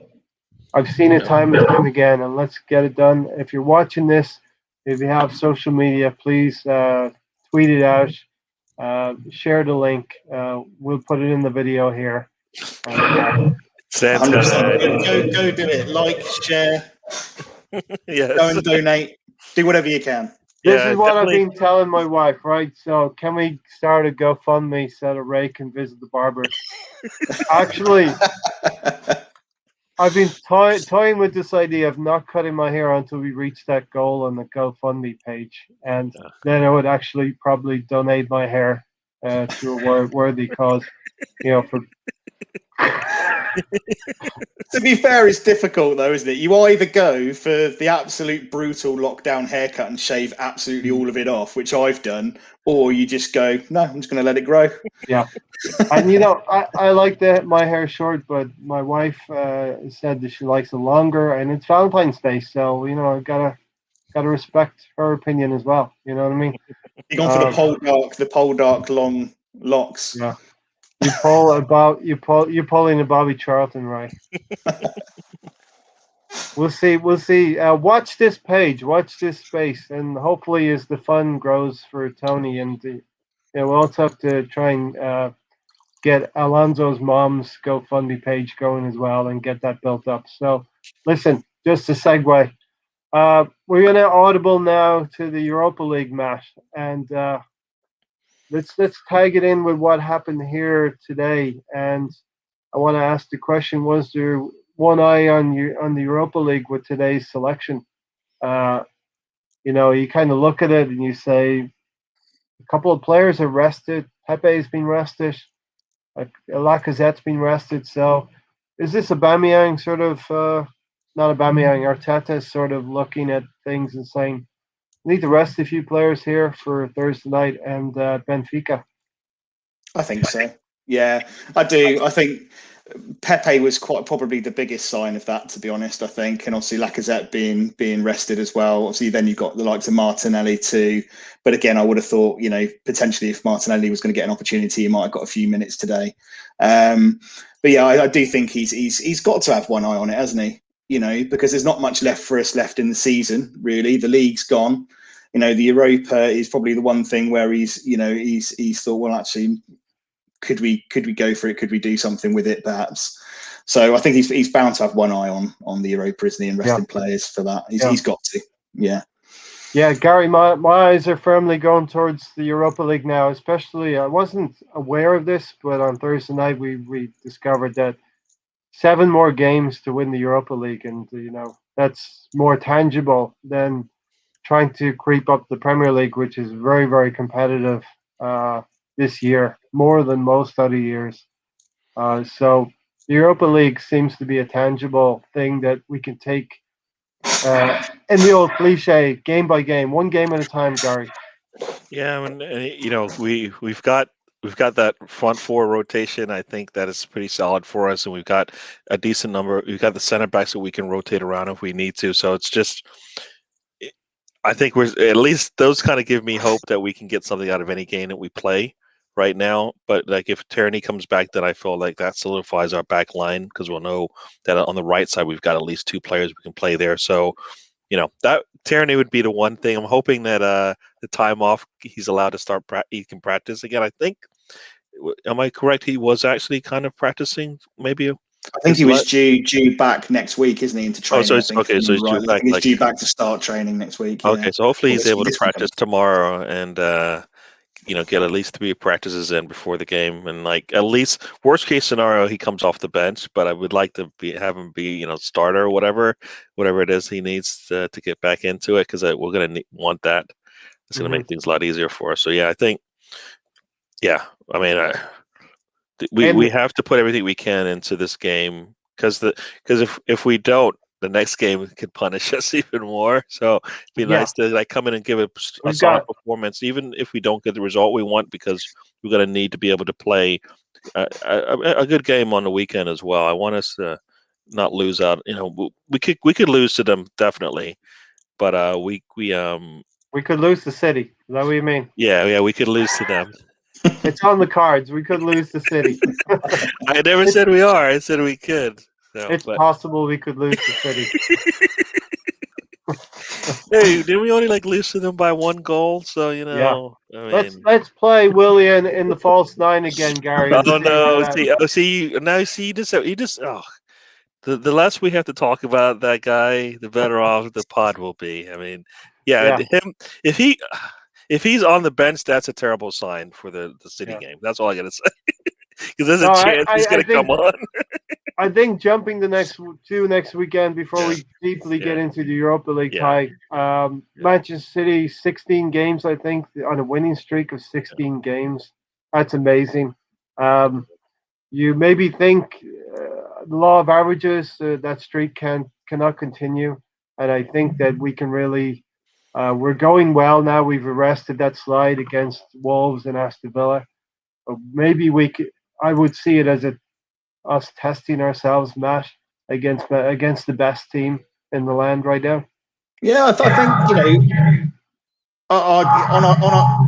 I've seen it time and time again, and let's get it done. If you're watching this, if you have social media, please tweet it out, share the link. We'll put it in the video here. Go do it. Like, share. Yes. Go and donate. Do whatever you can. This Yeah, is what definitely. I've been telling my wife, right? So can we start a GoFundMe so that Ray can visit the barber? Actually, I've been toying with this idea of not cutting my hair until we reach that goal on the GoFundMe page, and then I would actually probably donate my hair to a worthy cause. For To be fair, it's difficult though, isn't it? You either go for the absolute brutal lockdown haircut and shave absolutely all of it off, which I've done, or you just go, no, I'm just going to let it grow. Yeah. And I like my hair short, but my wife said that she likes it longer, and it's Valentine's Day, so I gotta respect her opinion as well. You know what I mean? You've gone for the pole dark long locks. Yeah. You're pulling a Bobby Charlton, right? We'll see. Watch this page, watch this space, and hopefully, as the fun grows for Tony, and we'll also have to try and get Alonso's mom's GoFundMe page going as well, and get that built up. So, listen, just a segue. We're gonna audible now to the Europa League match, and let's tag it in with what happened here today. And I want to ask the question: was there one eye on the Europa League with today's selection? You kind of look at it and you say a couple of players are rested. Pepe's been rested. Lacazette's been rested. So is this Aubameyang sort of not Aubameyang? Arteta's sort of looking at things and saying, we need to rest a few players here for Thursday night and Benfica. I think so. Yeah, I do. I think Pepe was quite probably the biggest sign of that, to be honest, I think. And obviously Lacazette being rested as well. Obviously, then you've got the likes of Martinelli too. But again, I would have thought, potentially if Martinelli was going to get an opportunity, he might have got a few minutes today. But yeah, I do think he's got to have one eye on it, hasn't he? Because there's not much left for us left in the season, really. The league's gone. The Europa is probably the one thing where he's thought, well, actually, could we go for it? Could we do something with it, perhaps? So I think he's bound to have one eye on the Europa, isn't he, and resting players for that. He's got to. Yeah. Yeah, Gary, my eyes are firmly going towards the Europa League now. Especially, I wasn't aware of this, but on Thursday night we discovered that 7 more games to win the Europa League, and that's more tangible than trying to creep up the Premier League, which is very, very competitive this year, more than most other years. So the Europa League seems to be a tangible thing that we can take in the old cliche, game by game, one game at a time, Gary. Yeah, I mean, we've got that front 4 rotation. I think that is pretty solid for us, and we've got a decent number. We've got the center backs that we can rotate around if we need to. So it's just, I think we're at least those kind of give me hope that we can get something out of any game that we play right now. But like if Tierney comes back, then I feel like that solidifies our back line because we'll know that on the right side we've got at least 2 players we can play there. So that Tierney would be the one thing. I'm hoping that the time off he's allowed to start. He can practice again. I think. Am I correct? He was actually kind of practicing. Maybe. I think he was due back next week, isn't he, into training? So he's due back. He's due back to start training next week. Yeah. Okay, so hopefully he's able to practice tomorrow and get at least 3 practices in before the game, and at least worst case scenario he comes off the bench, but I would like to have him be starter or whatever it is he needs to get back into it because we're going to want that. It's going to make things a lot easier for us. So yeah, I think I mean we have to put everything we can into this game because if we don't, the next game could punish us even more. So it'd be nice to come in and give a solid performance, even if we don't get the result we want, because we're going to need to be able to play a good game on the weekend as well. I want us to not lose out. We could lose to them definitely, but we could lose to City. Is that what you mean? Yeah, we could lose to them. It's on the cards. We could lose to City. I never said we are. I said we could. It's possible we could lose to City. Hey, didn't we only lose to them by 1 goal? So let's play Willian in the false 9 again, Gary. Oh no! The less we have to talk about that guy, the better off the pod will be. I mean, Yeah, Yeah. if he's on the bench, that's a terrible sign for the City Yeah. game. That's all I gotta say. Because there's No, a chance he's I gonna think come on. I think jumping the next weekend before Yeah. we deeply get Yeah. into the Europa League Yeah. tie. Manchester City 16 games, I think, on a winning streak of 16 games. That's amazing. You maybe think the law of averages, that streak cannot continue, and I think that we can really. We're going well now. We've arrested that slide against Wolves and Aston Villa. Maybe we could. I would see it as us testing ourselves, Matt, against the best team in the land right now. Yeah, I think on our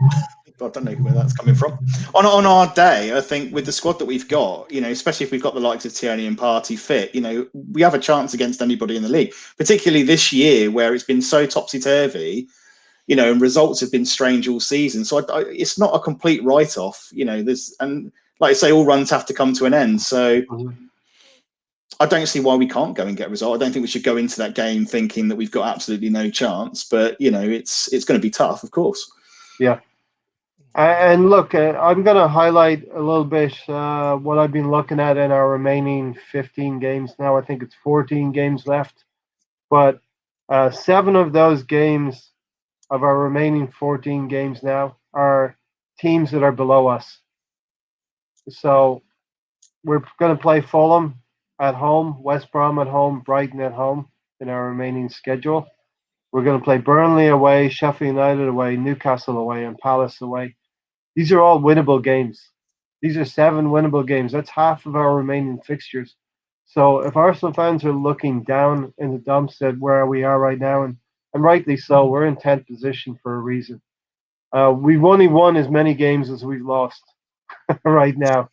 I don't know where that's coming from. On our day, I think with the squad that we've got, especially if we've got the likes of Tierney and Partey fit, we have a chance against anybody in the league, particularly this year where it's been so topsy-turvy, and results have been strange all season. So it's not a complete write-off, and like I say, all runs have to come to an end. So I don't see why we can't go and get a result. I don't think we should go into that game thinking that we've got absolutely no chance, but it's going to be tough, of course. Yeah. And look, I'm going to highlight a little bit what I've been looking at in our remaining 15 games now. I think it's 14 games left. But 7 of those games, of our remaining 14 games now, are teams that are below us. So we're going to play Fulham at home, West Brom at home, Brighton at home in our remaining schedule. We're going to play Burnley away, Sheffield United away, Newcastle away, and Palace away. These are all winnable games. These are 7 winnable games. That's half of our remaining fixtures. So if Arsenal fans are looking down in the dumps at where we are right now, and rightly so, we're in 10th position for a reason. We've only won as many games as we've lost right now.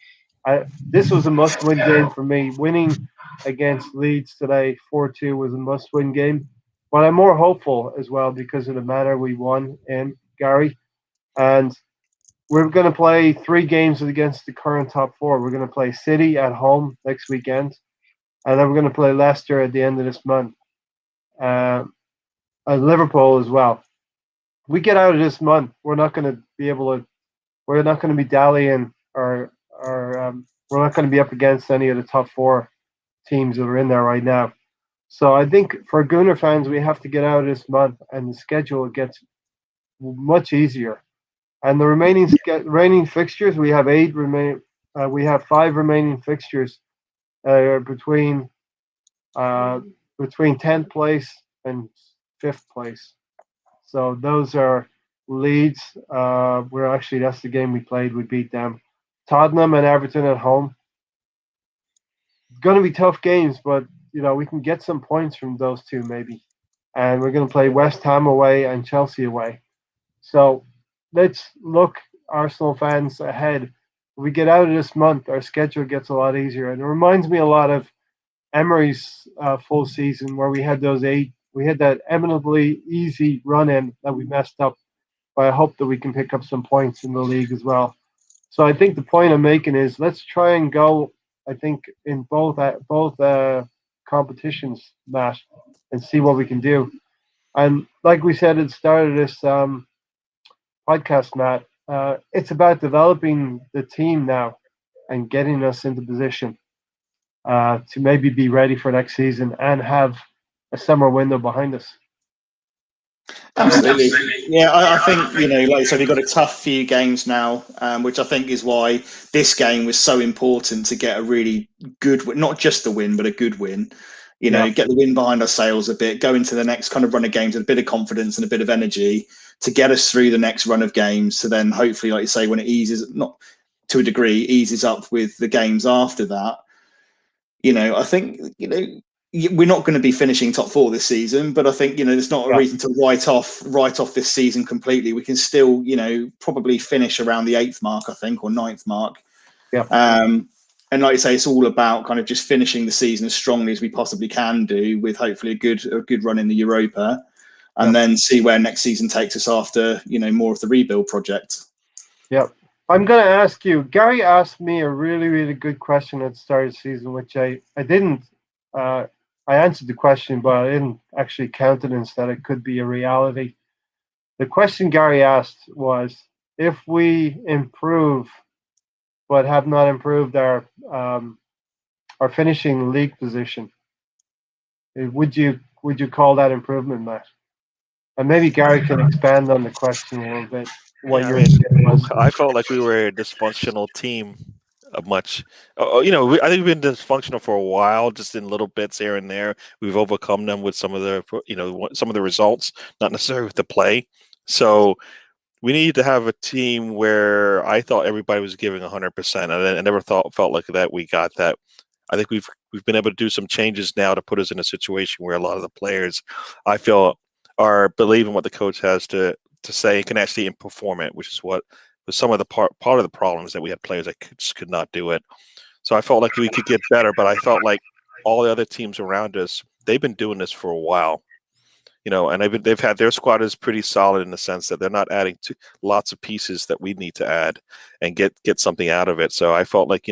This was a must-win game for me. Winning against Leeds today, 4-2, was a must-win game. But I'm more hopeful as well because of the manner we won in, Gary. And we're going to play 3 games against the current top 4. We're going to play City at home next weekend, and then we're going to play Leicester at the end of this month, and Liverpool as well. If we get out of this month, we're not going to be able to. We're not going to be dallying, or we're not going to be up against any of the top 4 teams that are in there right now. So I think for Gooner fans, we have to get out of this month, and the schedule gets much easier. And the remaining fixtures, we have 8 remain. We have 5 remaining fixtures between 10th place and 5th place. So those are Leeds. That's the game we played. We beat them. Tottenham and Everton at home. It's going to be tough games, but we can get some points from those 2 maybe. And we're going to play West Ham away and Chelsea away. So let's look, Arsenal fans, ahead. If we get out of this month, our schedule gets a lot easier. And it reminds me a lot of Emery's full season, where we had that eminently easy run in that we messed up. But I hope that we can pick up some points in the league as well. So I think the point I'm making is let's try and go, I think, in both competitions, Matt, and see what we can do. And like we said at the start of this podcast, Matt, it's about developing the team now and getting us into position to maybe be ready for next season and have a summer window behind us. Absolutely. Yeah, I think, like I said, we've got a tough few games now, which I think is why this game was so important to get a really good win, not just a win, but a good win. Get the win behind our sails a bit, go into the next kind of run of games with a bit of confidence and a bit of energy to get us through the next run of games. So then hopefully, like you say, when it eases, not to a degree, eases up with the games after that, I think, we're not going to be finishing top 4 this season, but I think there's not a reason to write off this season completely. We can still probably finish around the 8th mark, I think, or 9th mark. And like you say, it's all about kind of just finishing the season as strongly as we possibly can do, with hopefully a good run in the Europa, and then see where next season takes us after more of the rebuild project. Yep. I'm going to ask you. Gary asked me a really, really good question at the start of the season, which I didn't. I answered the question, but I didn't actually countenance that it could be a reality. The question Gary asked was, if we improve but have not improved our finishing league position, would you call that improvement, Matt? And maybe Gary can expand on the question a little bit. What Yeah, I your mean, intent was. I felt like we were a dysfunctional team. Much, I think we've been dysfunctional for a while, just in little bits here and there. We've overcome them with some of the, some of the results, not necessarily with the play. So we need to have a team where I thought everybody was giving 100%. I never felt like that. We got that. I think we've been able to do some changes now to put us in a situation where a lot of the players, I feel, are believing what the coach has to say, can actually perform it, which is what was some of the part of the problems, that we had players that just could not do it. So I felt like we could get better, but I felt like all the other teams around us, they've been doing this for a while. And they've had, their squad is pretty solid in the sense that they're not adding to lots of pieces that we need to add and get something out of it. So I felt like,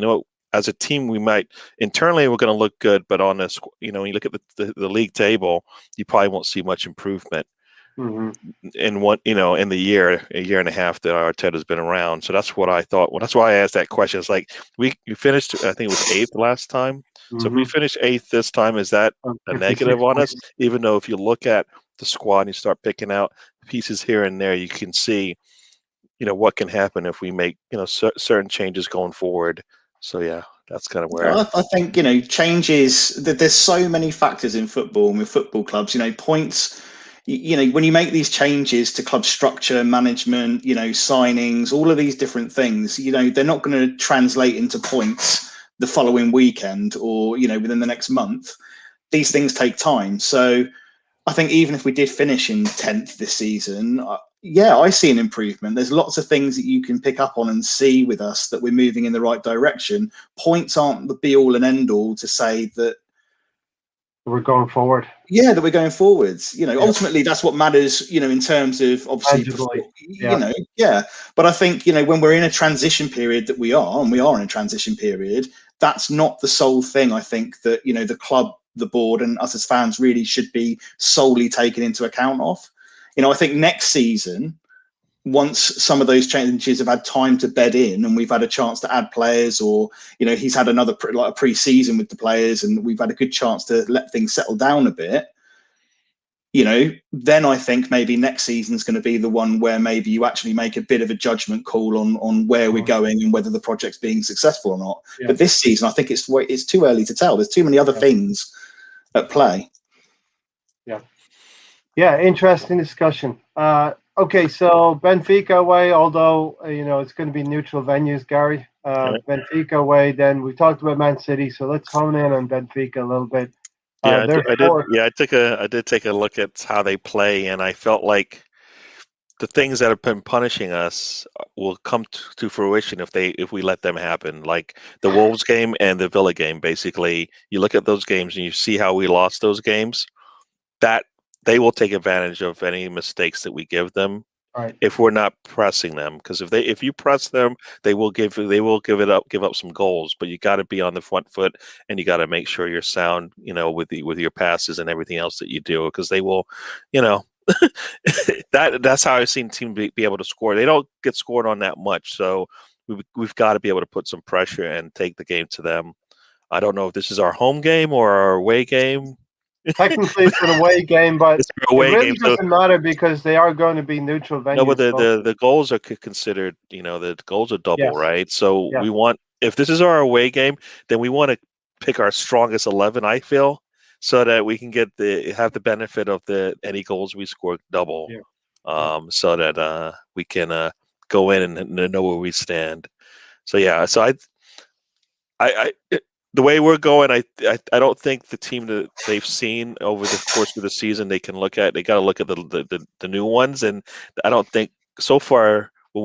as a team, we might internally, we're going to look good, but on this, when you look at the league table, you probably won't see much improvement in in the a year and a half that Arteta's been around. So that's what I thought. Well, that's why I asked that question. It's like we finished, I think it was 8th last time. So if we finish 8th this time, is that a negative on us? Even though if you look at the squad and you start picking out pieces here and there, you can see, what can happen if we make, certain changes going forward. So yeah, that's kind of where I think, changes, that there's so many factors in football and with football clubs, points, when you make these changes to club structure, management, signings, all of these different things, they're not going to translate into points the following weekend or, within the next month. These things take time. So I think even if we did finish in 10th this season, I see an improvement. There's lots of things that you can pick up on and see with us that we're moving in the right direction. Points aren't the be all and end all to say that we're going forward. Yeah, that we're going forwards. Ultimately that's what matters, in terms of obviously, But I think, when we're in a transition period that we are in a transition period, that's not the sole thing. I think that, the club, the board, and us as fans really should be solely taken into account of. I think next season, once some of those changes have had time to bed in and we've had a chance to add players, or he's had another a pre-season with the players and we've had a good chance to let things settle down a bit, then I think maybe next season's going to be the one where maybe you actually make a bit of a judgment call on where we're going and whether the project's being successful or not. But this season, I think it's too early to tell. There's too many other things at play. Yeah, interesting discussion. Okay, so Benfica away, although it's going to be neutral venues, Gary. Benfica away. Then we talked about Man City, so let's hone in on Benfica a little bit. I did take a look at how they play, and I felt like the things that have been punishing us will come to fruition if we let them happen. Like the Wolves game and the Villa game, basically, you look at those games and you see how we lost those games. That they will take advantage of any mistakes that we give them, if we're not pressing them. Because if you press them, they will give up some goals. But you got to be on the front foot, and you got to make sure you're sound, with your passes and everything else that you do, because they will, that's how I've seen teams be able to score. They don't get scored on that much, so we've got to be able to put some pressure and take the game to them. I don't know if this is our home game or our away game. Technically, it's an away game, but it really doesn't matter because they are going to be neutral venues. No, but the goals are considered, the goals are double, right? So we want, if this is our away game, then we want to pick our strongest 11, I feel, so that we can have the benefit of any goals we score double, so that we can go in and know where we stand. So yeah, so I the way we're going, I don't think the team that they've seen over the course of the season they got to look at the new ones, and I don't think so far when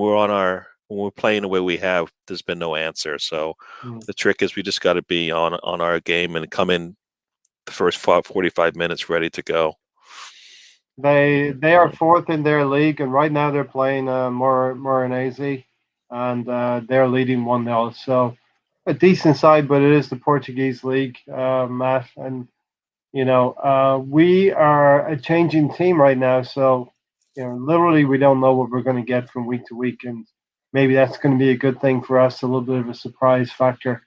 we're playing the way we have, there's been no answer. So the trick is we just got to be on our game and come in the first 45 minutes ready to go. They are 4th in their league, and right now they're playing Morenese, and they're leading 1-0. So a decent side, but it is the Portuguese league, Matt, and we are a changing team right now. So literally we don't know what we're going to get from week to week, and maybe that's going to be a good thing for us. A little bit of a surprise factor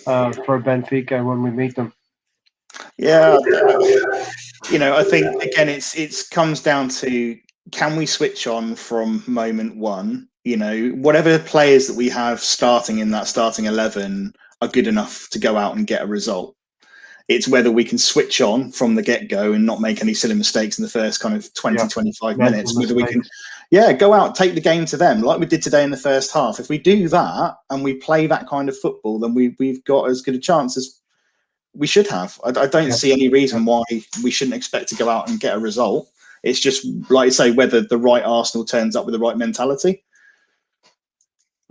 for Benfica when we meet them. Yeah, I think again, it's comes down to, can we switch on from moment one? Whatever players that we have starting in that starting 11 are good enough to go out and get a result. It's whether we can switch on from the get-go and not make any silly mistakes in the first kind of 20, 25 minutes. Whether we can, go out, take the game to them like we did today in the first half. If we do that and we play that kind of football, then we've got as good a chance as we should have. I don't see any reason why we shouldn't expect to go out and get a result. It's just, like I say, whether the right Arsenal turns up with the right mentality.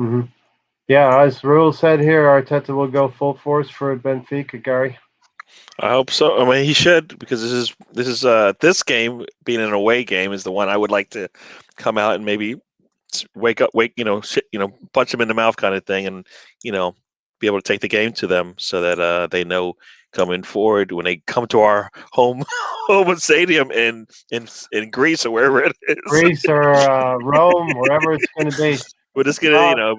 Mm-hmm. Yeah, as Rule said here, Arteta will go full force for Benfica, Gary. I hope so. I mean, he should, because this game being an away game is the one I would like to come out and maybe wake, punch him in the mouth kind of thing, and be able to take the game to them so that they know coming forward when they come to our home stadium in Greece or wherever it is. Greece or Rome, wherever it's going to be. We're just gonna,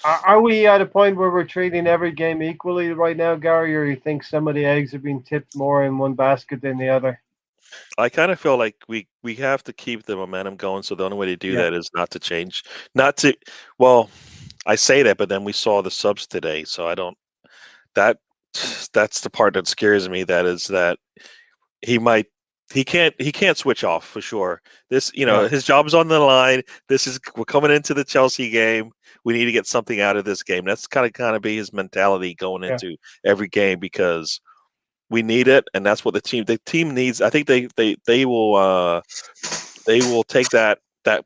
Are we at a point where we're treating every game equally right now, Gary, or you think some of the eggs are being tipped more in one basket than the other? I kind of feel like we have to keep the momentum going. So the only way to do that is not to change, well, I say that, but then we saw the subs today. So I don't, that's the part that scares me. That is that he can't switch off for sure. This, his job is on the line. We're coming into the Chelsea game. We need to get something out of this game. That's kind of be his mentality going into every game, because we need it, and that's what the team needs. I think they will take that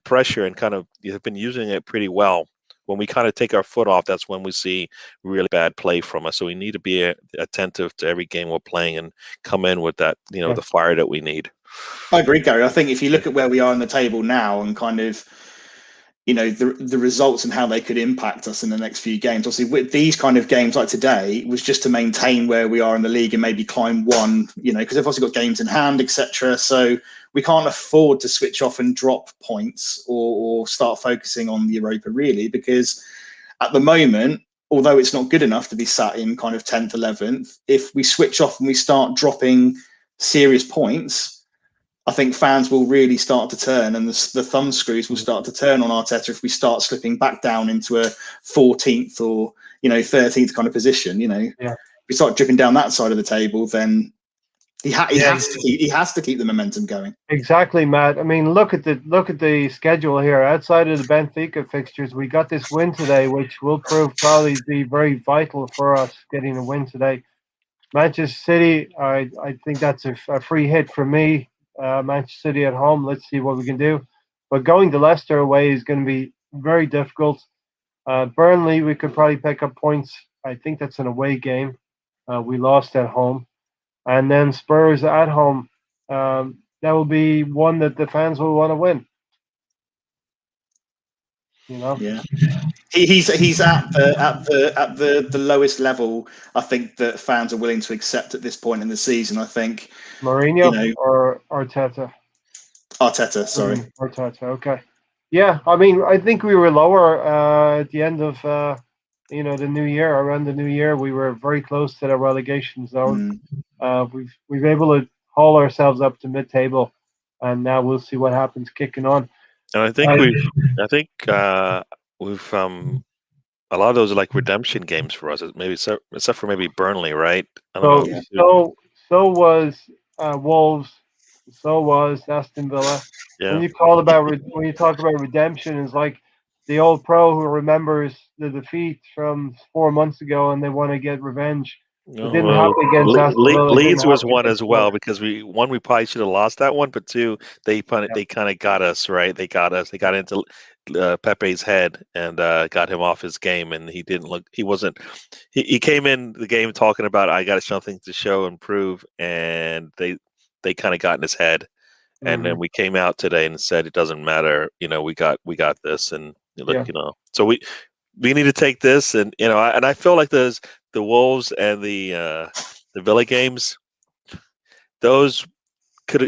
pressure and kind of have been using it pretty well. When we kind of take our foot off, that's when we see really bad play from us. So we need to be attentive to every game we're playing and come in with that, the fire that we need. I agree, Gary. I think if you look at where we are on the table now and kind of, the results and how they could impact us in the next few games. Obviously, with these kind of games like today, was just to maintain where we are in the league and maybe climb one, because they've also got games in hand, etc. So we can't afford to switch off and drop points or start focusing on the Europa, really, because at the moment, although it's not good enough to be sat in kind of 10th, 11th, if we switch off and we start dropping serious points, I think fans will really start to turn, and the thumb screws will start to turn on Arteta if we start slipping back down into a 14th or 13th kind of position. If we start dripping down that side of the table, then he has to keep the momentum going. Exactly, Matt. I mean, look at the schedule here. Outside of the Benfica fixtures, we got this win today, which will prove probably be very vital for us getting a win today. Manchester City, I think that's a free hit for me. Manchester City at home. Let's see what we can do. But going to Leicester away is going to be very difficult. Burnley, we could probably pick up points. I think that's an away game. We lost at home. And then Spurs at home. That will be one that the fans will want to win. Yeah. He's at the lowest level I think that fans are willing to accept at this point in the season. I think Mourinho or Arteta. Arteta, sorry. Arteta. Okay. Yeah, I mean, I think we were lower at the end of the new year. Around the new year, we were very close to the relegation zone. We've able to haul ourselves up to mid-table, and now we'll see what happens kicking on. And I think we've a lot of those are like redemption games for us. Maybe except for maybe Burnley, right? I don't know. So was Wolves. So was Aston Villa. Yeah. When you talk about redemption, it's like the old pro who remembers the defeat from 4 months ago and they want to get revenge. It didn't happen against Aston Villa. Leeds was one as well, because we probably should have lost that one, but two, they kind of got us, right. They got us. They got into Pepe's head and got him off his game, and he didn't look. He wasn't. He came in the game talking about, I got something to show and prove, and they kind of got in his head. And then we came out today and said it doesn't matter. We got this, and so we need to take this, and and I feel like the Wolves and the Villa games, those could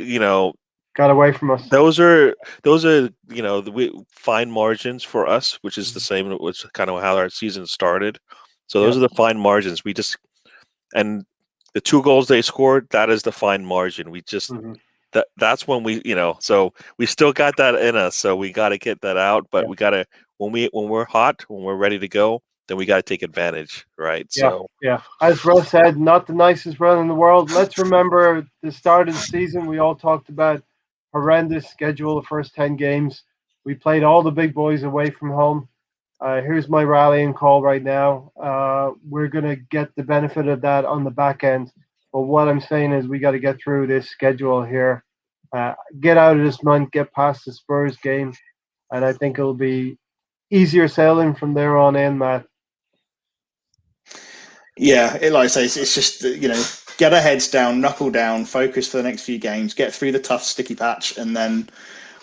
got away from us. Those are fine margins for us, which is the same, which kind of how our season started. So those are the fine margins. And the 2 goals they scored, that is the fine margin. We just that's when so we still got that in us. So we got to get that out, but we got to when we're hot, when we're ready to go, then we got to take advantage, right? So as Russ said, not the nicest run in the world. Let's remember the start of the season. We all talked about horrendous schedule the first 10 games. We played all the big boys away from home. Here's my rallying call right now. We're going to get the benefit of that on the back end. But what I'm saying is we got to get through this schedule here. Get out of this month, get past the Spurs game. And I think it'll be easier sailing from there on in, Matt. Yeah, like I say, it's just, get our heads down, knuckle down, focus for the next few games, get through the tough, sticky patch, and then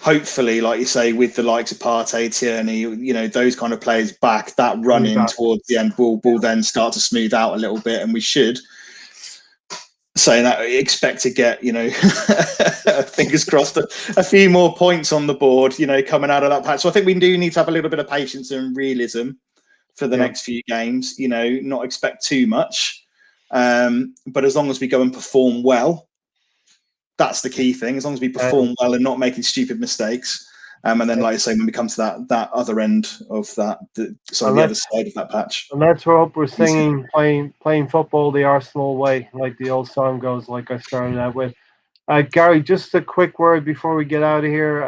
hopefully, like you say, with the likes of Partey, Tierney, those kind of players back, that run in towards the end will then start to smooth out a little bit, and we should say that expect to get, fingers crossed, a few more points on the board, coming out of that patch. So I think we do need to have a little bit of patience and realism for the next few games, not expect too much. But as long as we go and perform well, that's the key thing. As long as we perform well and not making stupid mistakes. And then, like I say, when we come to that other end of that, the other side of that patch. And let's hope we're singing, playing football the Arsenal way, like the old song goes, like I started out with. Gary, just a quick word before we get out of here.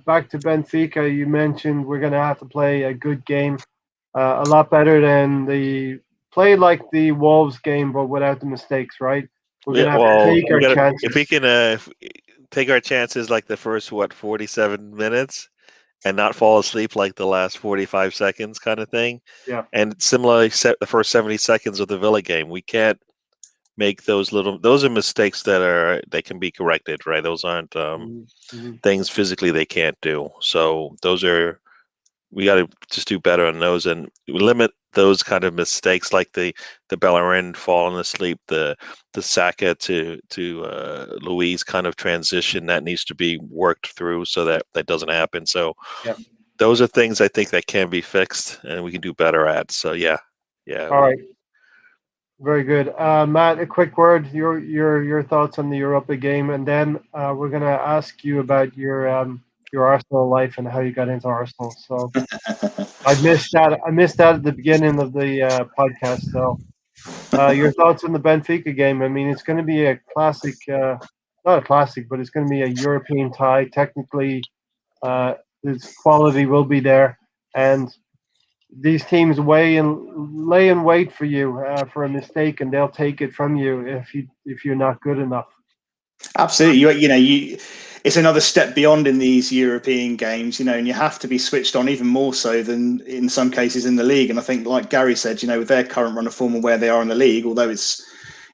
Back to Benfica, you mentioned we're going to have to play a good game. A lot better than play like the Wolves game, but without the mistakes, right? We're gonna have to take our chances. If we can take our chances like the first 47 minutes, and not fall asleep like the last 45 seconds, kind of thing. Yeah. And similarly, the first 70 seconds of the Villa game, we can't make those are mistakes that can be corrected, right? Those aren't things physically they can't do. So we got to just do better on those and limit those kind of mistakes, like the Bellerin falling asleep, the Saka to Luiz kind of transition that needs to be worked through so that doesn't happen. So those are things I think that can be fixed and we can do better at. So yeah. All right. Very good, Matt. A quick word. Your thoughts on the Europa game, and then we're gonna ask you about your Arsenal life and how you got into Arsenal. So I missed that at the beginning of the podcast. So your thoughts on the Benfica game? I mean, it's going to be a classic, not a classic, but it's going to be a European tie. Technically, its quality will be there, and these teams lay in wait for you for a mistake, and they'll take it from you if you're not good enough. Absolutely. It's another step beyond in these European games, and you have to be switched on even more so than in some cases in the league. And I think, like Gary said, with their current run of form and where they are in the league, although it's,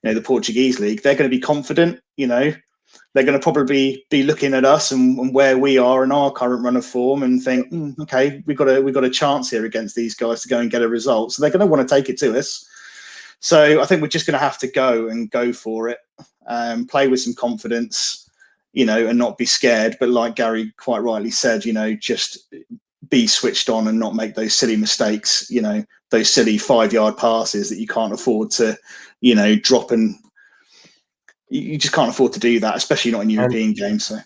the Portuguese league, they're going to be confident, they're going to probably be looking at us and where we are in our current run of form and think, okay, we've got a chance here against these guys to go and get a result. So they're going to want to take it to us. So I think we're just going to have to go for it, play with some confidence, and not be scared. But like Gary quite rightly said, just be switched on and not make those silly mistakes, those silly 5-yard passes that you can't afford to, drop, and you just can't afford to do that, especially not in European games. So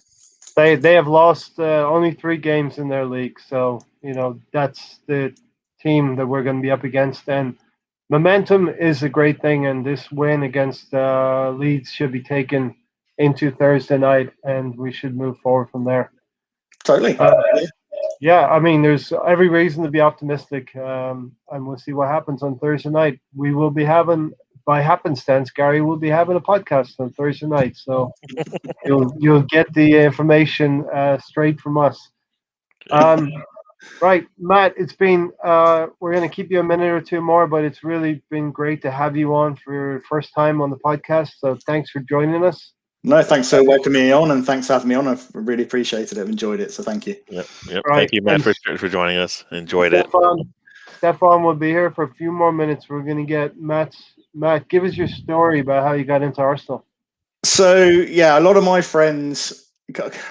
they have lost only 3 games in their league. So, that's the team that we're going to be up against. And momentum is a great thing. And this win against Leeds should be taken into Thursday night, and we should move forward from there. Totally. Yeah, I mean, there's every reason to be optimistic, and we'll see what happens on Thursday night. We will be having, by happenstance, Gary will be having a podcast on Thursday night, so you'll get the information straight from us. Right, Matt, it's been, we're going to keep you a minute or two more, but it's really been great to have you on for your first time on the podcast, so thanks for joining us. No, thanks for welcoming me on, and thanks for having me on. I've really appreciated it. I've enjoyed it, so thank you. Yep. Right. Thank you, Matt, for joining us. Enjoyed it. Stefan will be here for a few more minutes. We're going to get Matt, give us your story about how you got into Arsenal. So, yeah, a lot of my friends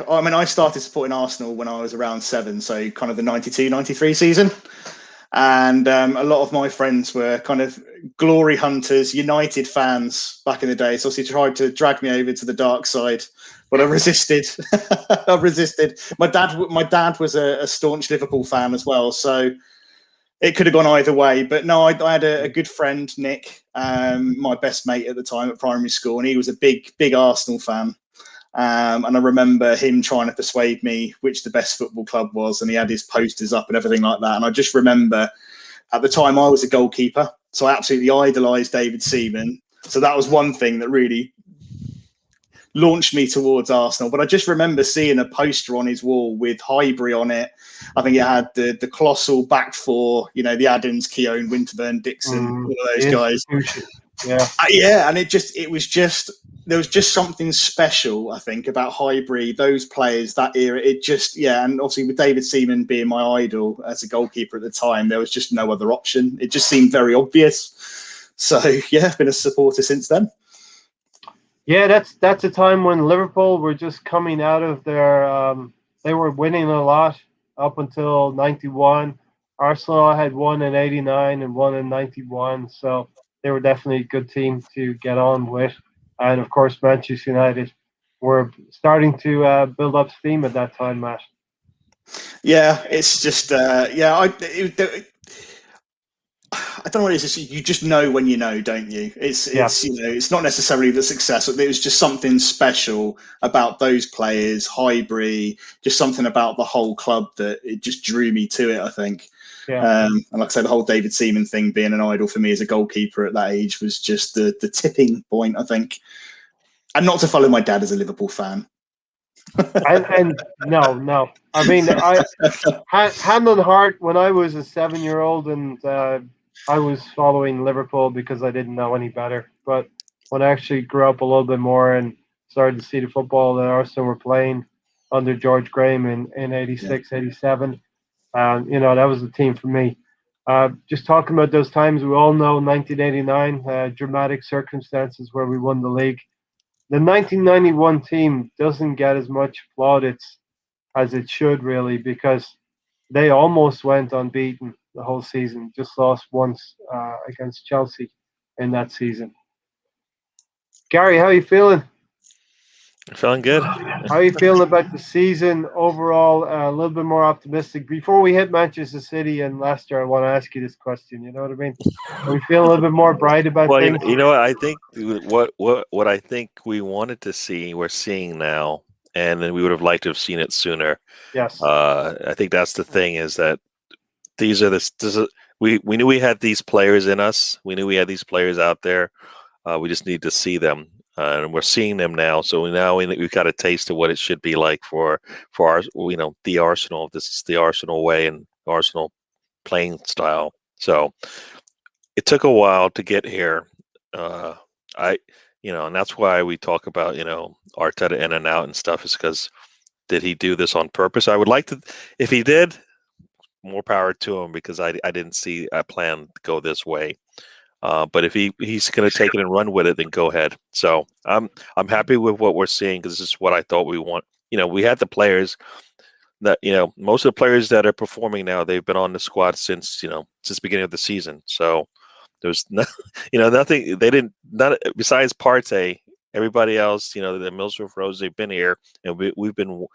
I mean, I started supporting Arsenal when I was around 7, so kind of the 92-93 season. And a lot of my friends were kind of glory hunters, United fans back in the day. So he tried to drag me over to the dark side, but I resisted. I resisted. My dad was a staunch Liverpool fan as well, so it could have gone either way. But no, I had a good friend, Nick, my best mate at the time at primary school, and he was a big Arsenal fan. And I remember him trying to persuade me which the best football club was, and he had his posters up and everything like that. And I just remember at the time I was a goalkeeper, so I absolutely idolised David Seaman. So that was one thing that really launched me towards Arsenal. But I just remember seeing a poster on his wall with Highbury on it. I think it had the colossal back four, the Adams, Keown, Winterburn, Dixon, all of those guys. Yeah, and there was just something special, I think, about Highbury, those players, that era. And obviously with David Seaman being my idol as a goalkeeper at the time, there was just no other option. It just seemed very obvious. So yeah, I've been a supporter since then. Yeah, that's a time when Liverpool were just coming out of their they were winning a lot up until 91. Arsenal had won in 89 and won in 91, so they were definitely a good team to get on with. And of course, Manchester United were starting to build up steam at that time, Matt. Yeah, it's just I don't know what it is. You just know when you know, don't you? It's not necessarily the success. It was just something special about those players, Highbury, just something about the whole club that it just drew me to it, I think. Yeah. And like I said, the whole David Seaman thing being an idol for me as a goalkeeper at that age was just the tipping point, I think. And not to follow my dad as a Liverpool fan. and no. I mean, hand on heart, when I was a 7-year-old and I was following Liverpool because I didn't know any better. But when I actually grew up a little bit more and started to see the football that Arsenal were playing under George Graham in 86, 87, that was the team for me. Just talking about those times, we all know 1989, dramatic circumstances where we won the league. The 1991 team doesn't get as much plaudits as it should, really, because they almost went unbeaten the whole season. Just lost once against Chelsea in that season. Gary, how are you feeling? Feeling good. How are you feeling about the season overall? A little bit more optimistic. Before we hit Manchester City and Leicester, I want to ask you this question. You know what I mean? Are we feeling a little bit more bright about things? You know what? I think what I think we wanted to see, we're seeing now, and then we would have liked to have seen it sooner. Yes. I think that's the thing, is that we knew we had these players in us. We knew we had these players out there. We just need to see them, and we're seeing them now. So we've got a taste of what it should be like for our, the Arsenal. This is the Arsenal way and Arsenal playing style. So it took a while to get here. And that's why we talk about, Arteta in and out and stuff, is because did he do this on purpose? I would like to, if he did, more power to him, because I didn't see a plan to go this way. But if he's going to take it and run with it, then go ahead. So I'm happy with what we're seeing, because this is what I thought we want. We had the players that, most of the players that are performing now, they've been on the squad since the beginning of the season. So there's nothing. They didn't, not besides Partey. Everybody else, the Millsworth Rose, they've been here, and we've been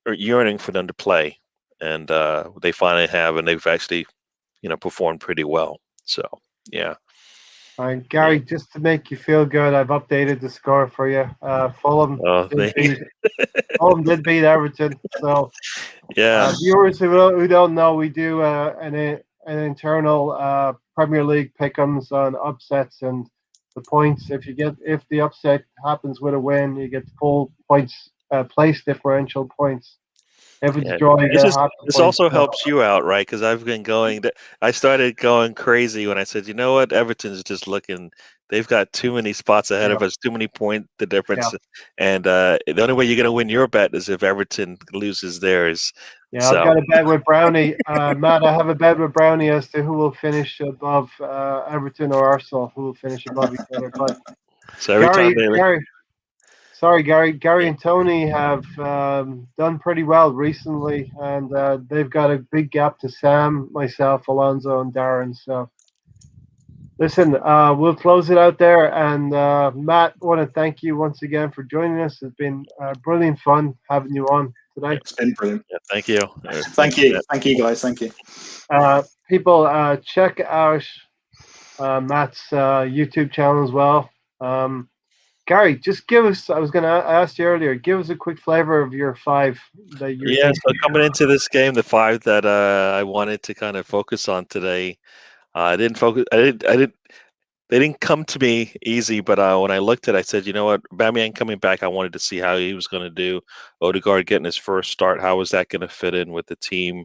yearning for them to play, and they finally have, and they've actually, performed pretty well. So yeah. All right, Gary, just to make you feel good, I've updated the score for you. Fulham did beat Everton. So yeah, viewers who don't know, we do an internal Premier League pick'ems on upsets and the points. If the upset happens with a win, you get full points, place differential points. If it's draw, you get half the points. This also helps you out, right? Because I've been I started going crazy when I said, you know what, Everton's just looking. They've got too many spots ahead of us, too many point the difference, and the only way you're going to win your bet is if Everton loses theirs. Yeah, I've got a bet with Brownie, Matt. I have a bet with Brownie as to who will finish above Everton or Arsenal. Who will finish above each other? But so every time sorry, Gary and Tony have done pretty well recently, and they've got a big gap to Sam, myself, Alonso, and Darren. So, listen, we'll close it out there. And Matt, I want to thank you once again for joining us. It's been brilliant fun having you on today. It's been brilliant. Yeah, thank you. Thank you. Thank you, guys. Thank you. People, check out Matt's YouTube channel as well. Gary, just give us, I was going to ask you earlier, give us a quick flavor of your 5 that you're Yeah, so coming into this game, the 5 that I wanted to kind of focus on today, I didn't focus. I didn't. They didn't come to me easy, but when I looked at it, I said, you know what, Aubameyang coming back, I wanted to see how he was going to do. Odegaard getting his first start, how was that going to fit in with the team?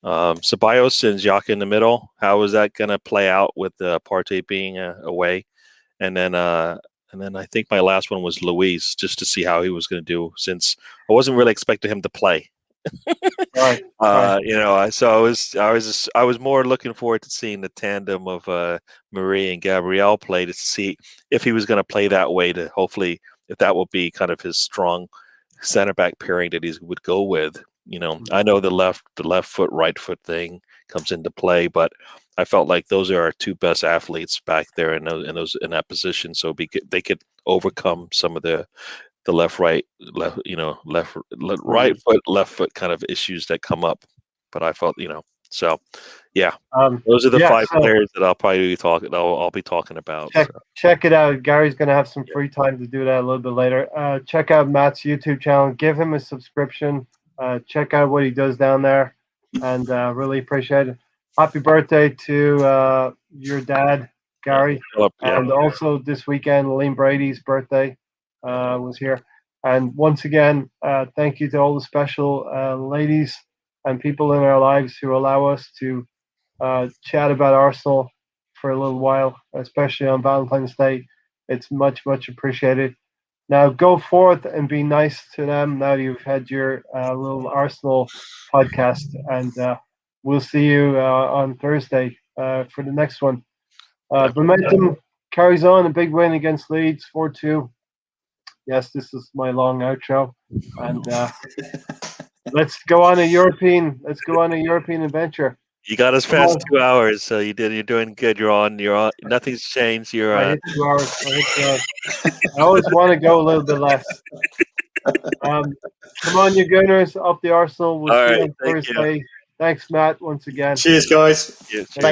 Ceballos and Xhaka in the middle, how was that going to play out with Partey being away? And then I think my last one was Luis, just to see how he was going to do, since I wasn't really expecting him to play. Right. You know, so I was more looking forward to seeing the tandem of Marie and Gabriel play, to see if he was going to play that way, to hopefully, if that will be kind of his strong center back pairing that he would go with. You know, I know the left foot, right foot thing comes into play, but I felt like those are our 2 best athletes back there in that position, so they could overcome some of the left right foot, left foot kind of issues that come up. But I felt, so yeah, those are the 5 players that I'll probably be talking. I'll be talking about. Check it out. Gary's going to have some free time to do that a little bit later. Check out Matt's YouTube channel. Give him a subscription. Check out what he does down there, and really appreciate it. Happy birthday to your dad, Gary, and also this weekend, Liam Brady's birthday was here. And once again, thank you to all the special ladies and people in our lives who allow us to chat about Arsenal for a little while, especially on Valentine's Day. It's much, much appreciated. Now go forth and be nice to them now that you've had your little Arsenal podcast. And we'll see you on Thursday for the next one. Momentum carries on. A big win against Leeds, 4-2. Yes, this is my long outro. And let's go on a European adventure. You got us past 2 hours, so you're doing good. You're on. Nothing's changed. I hit 2 hours. I always want to go a little bit less. Come on, you Gunners, up the Arsenal. We'll see you on Thursday. Thanks, Matt, once again. Cheers, guys. Cheers. Thanks.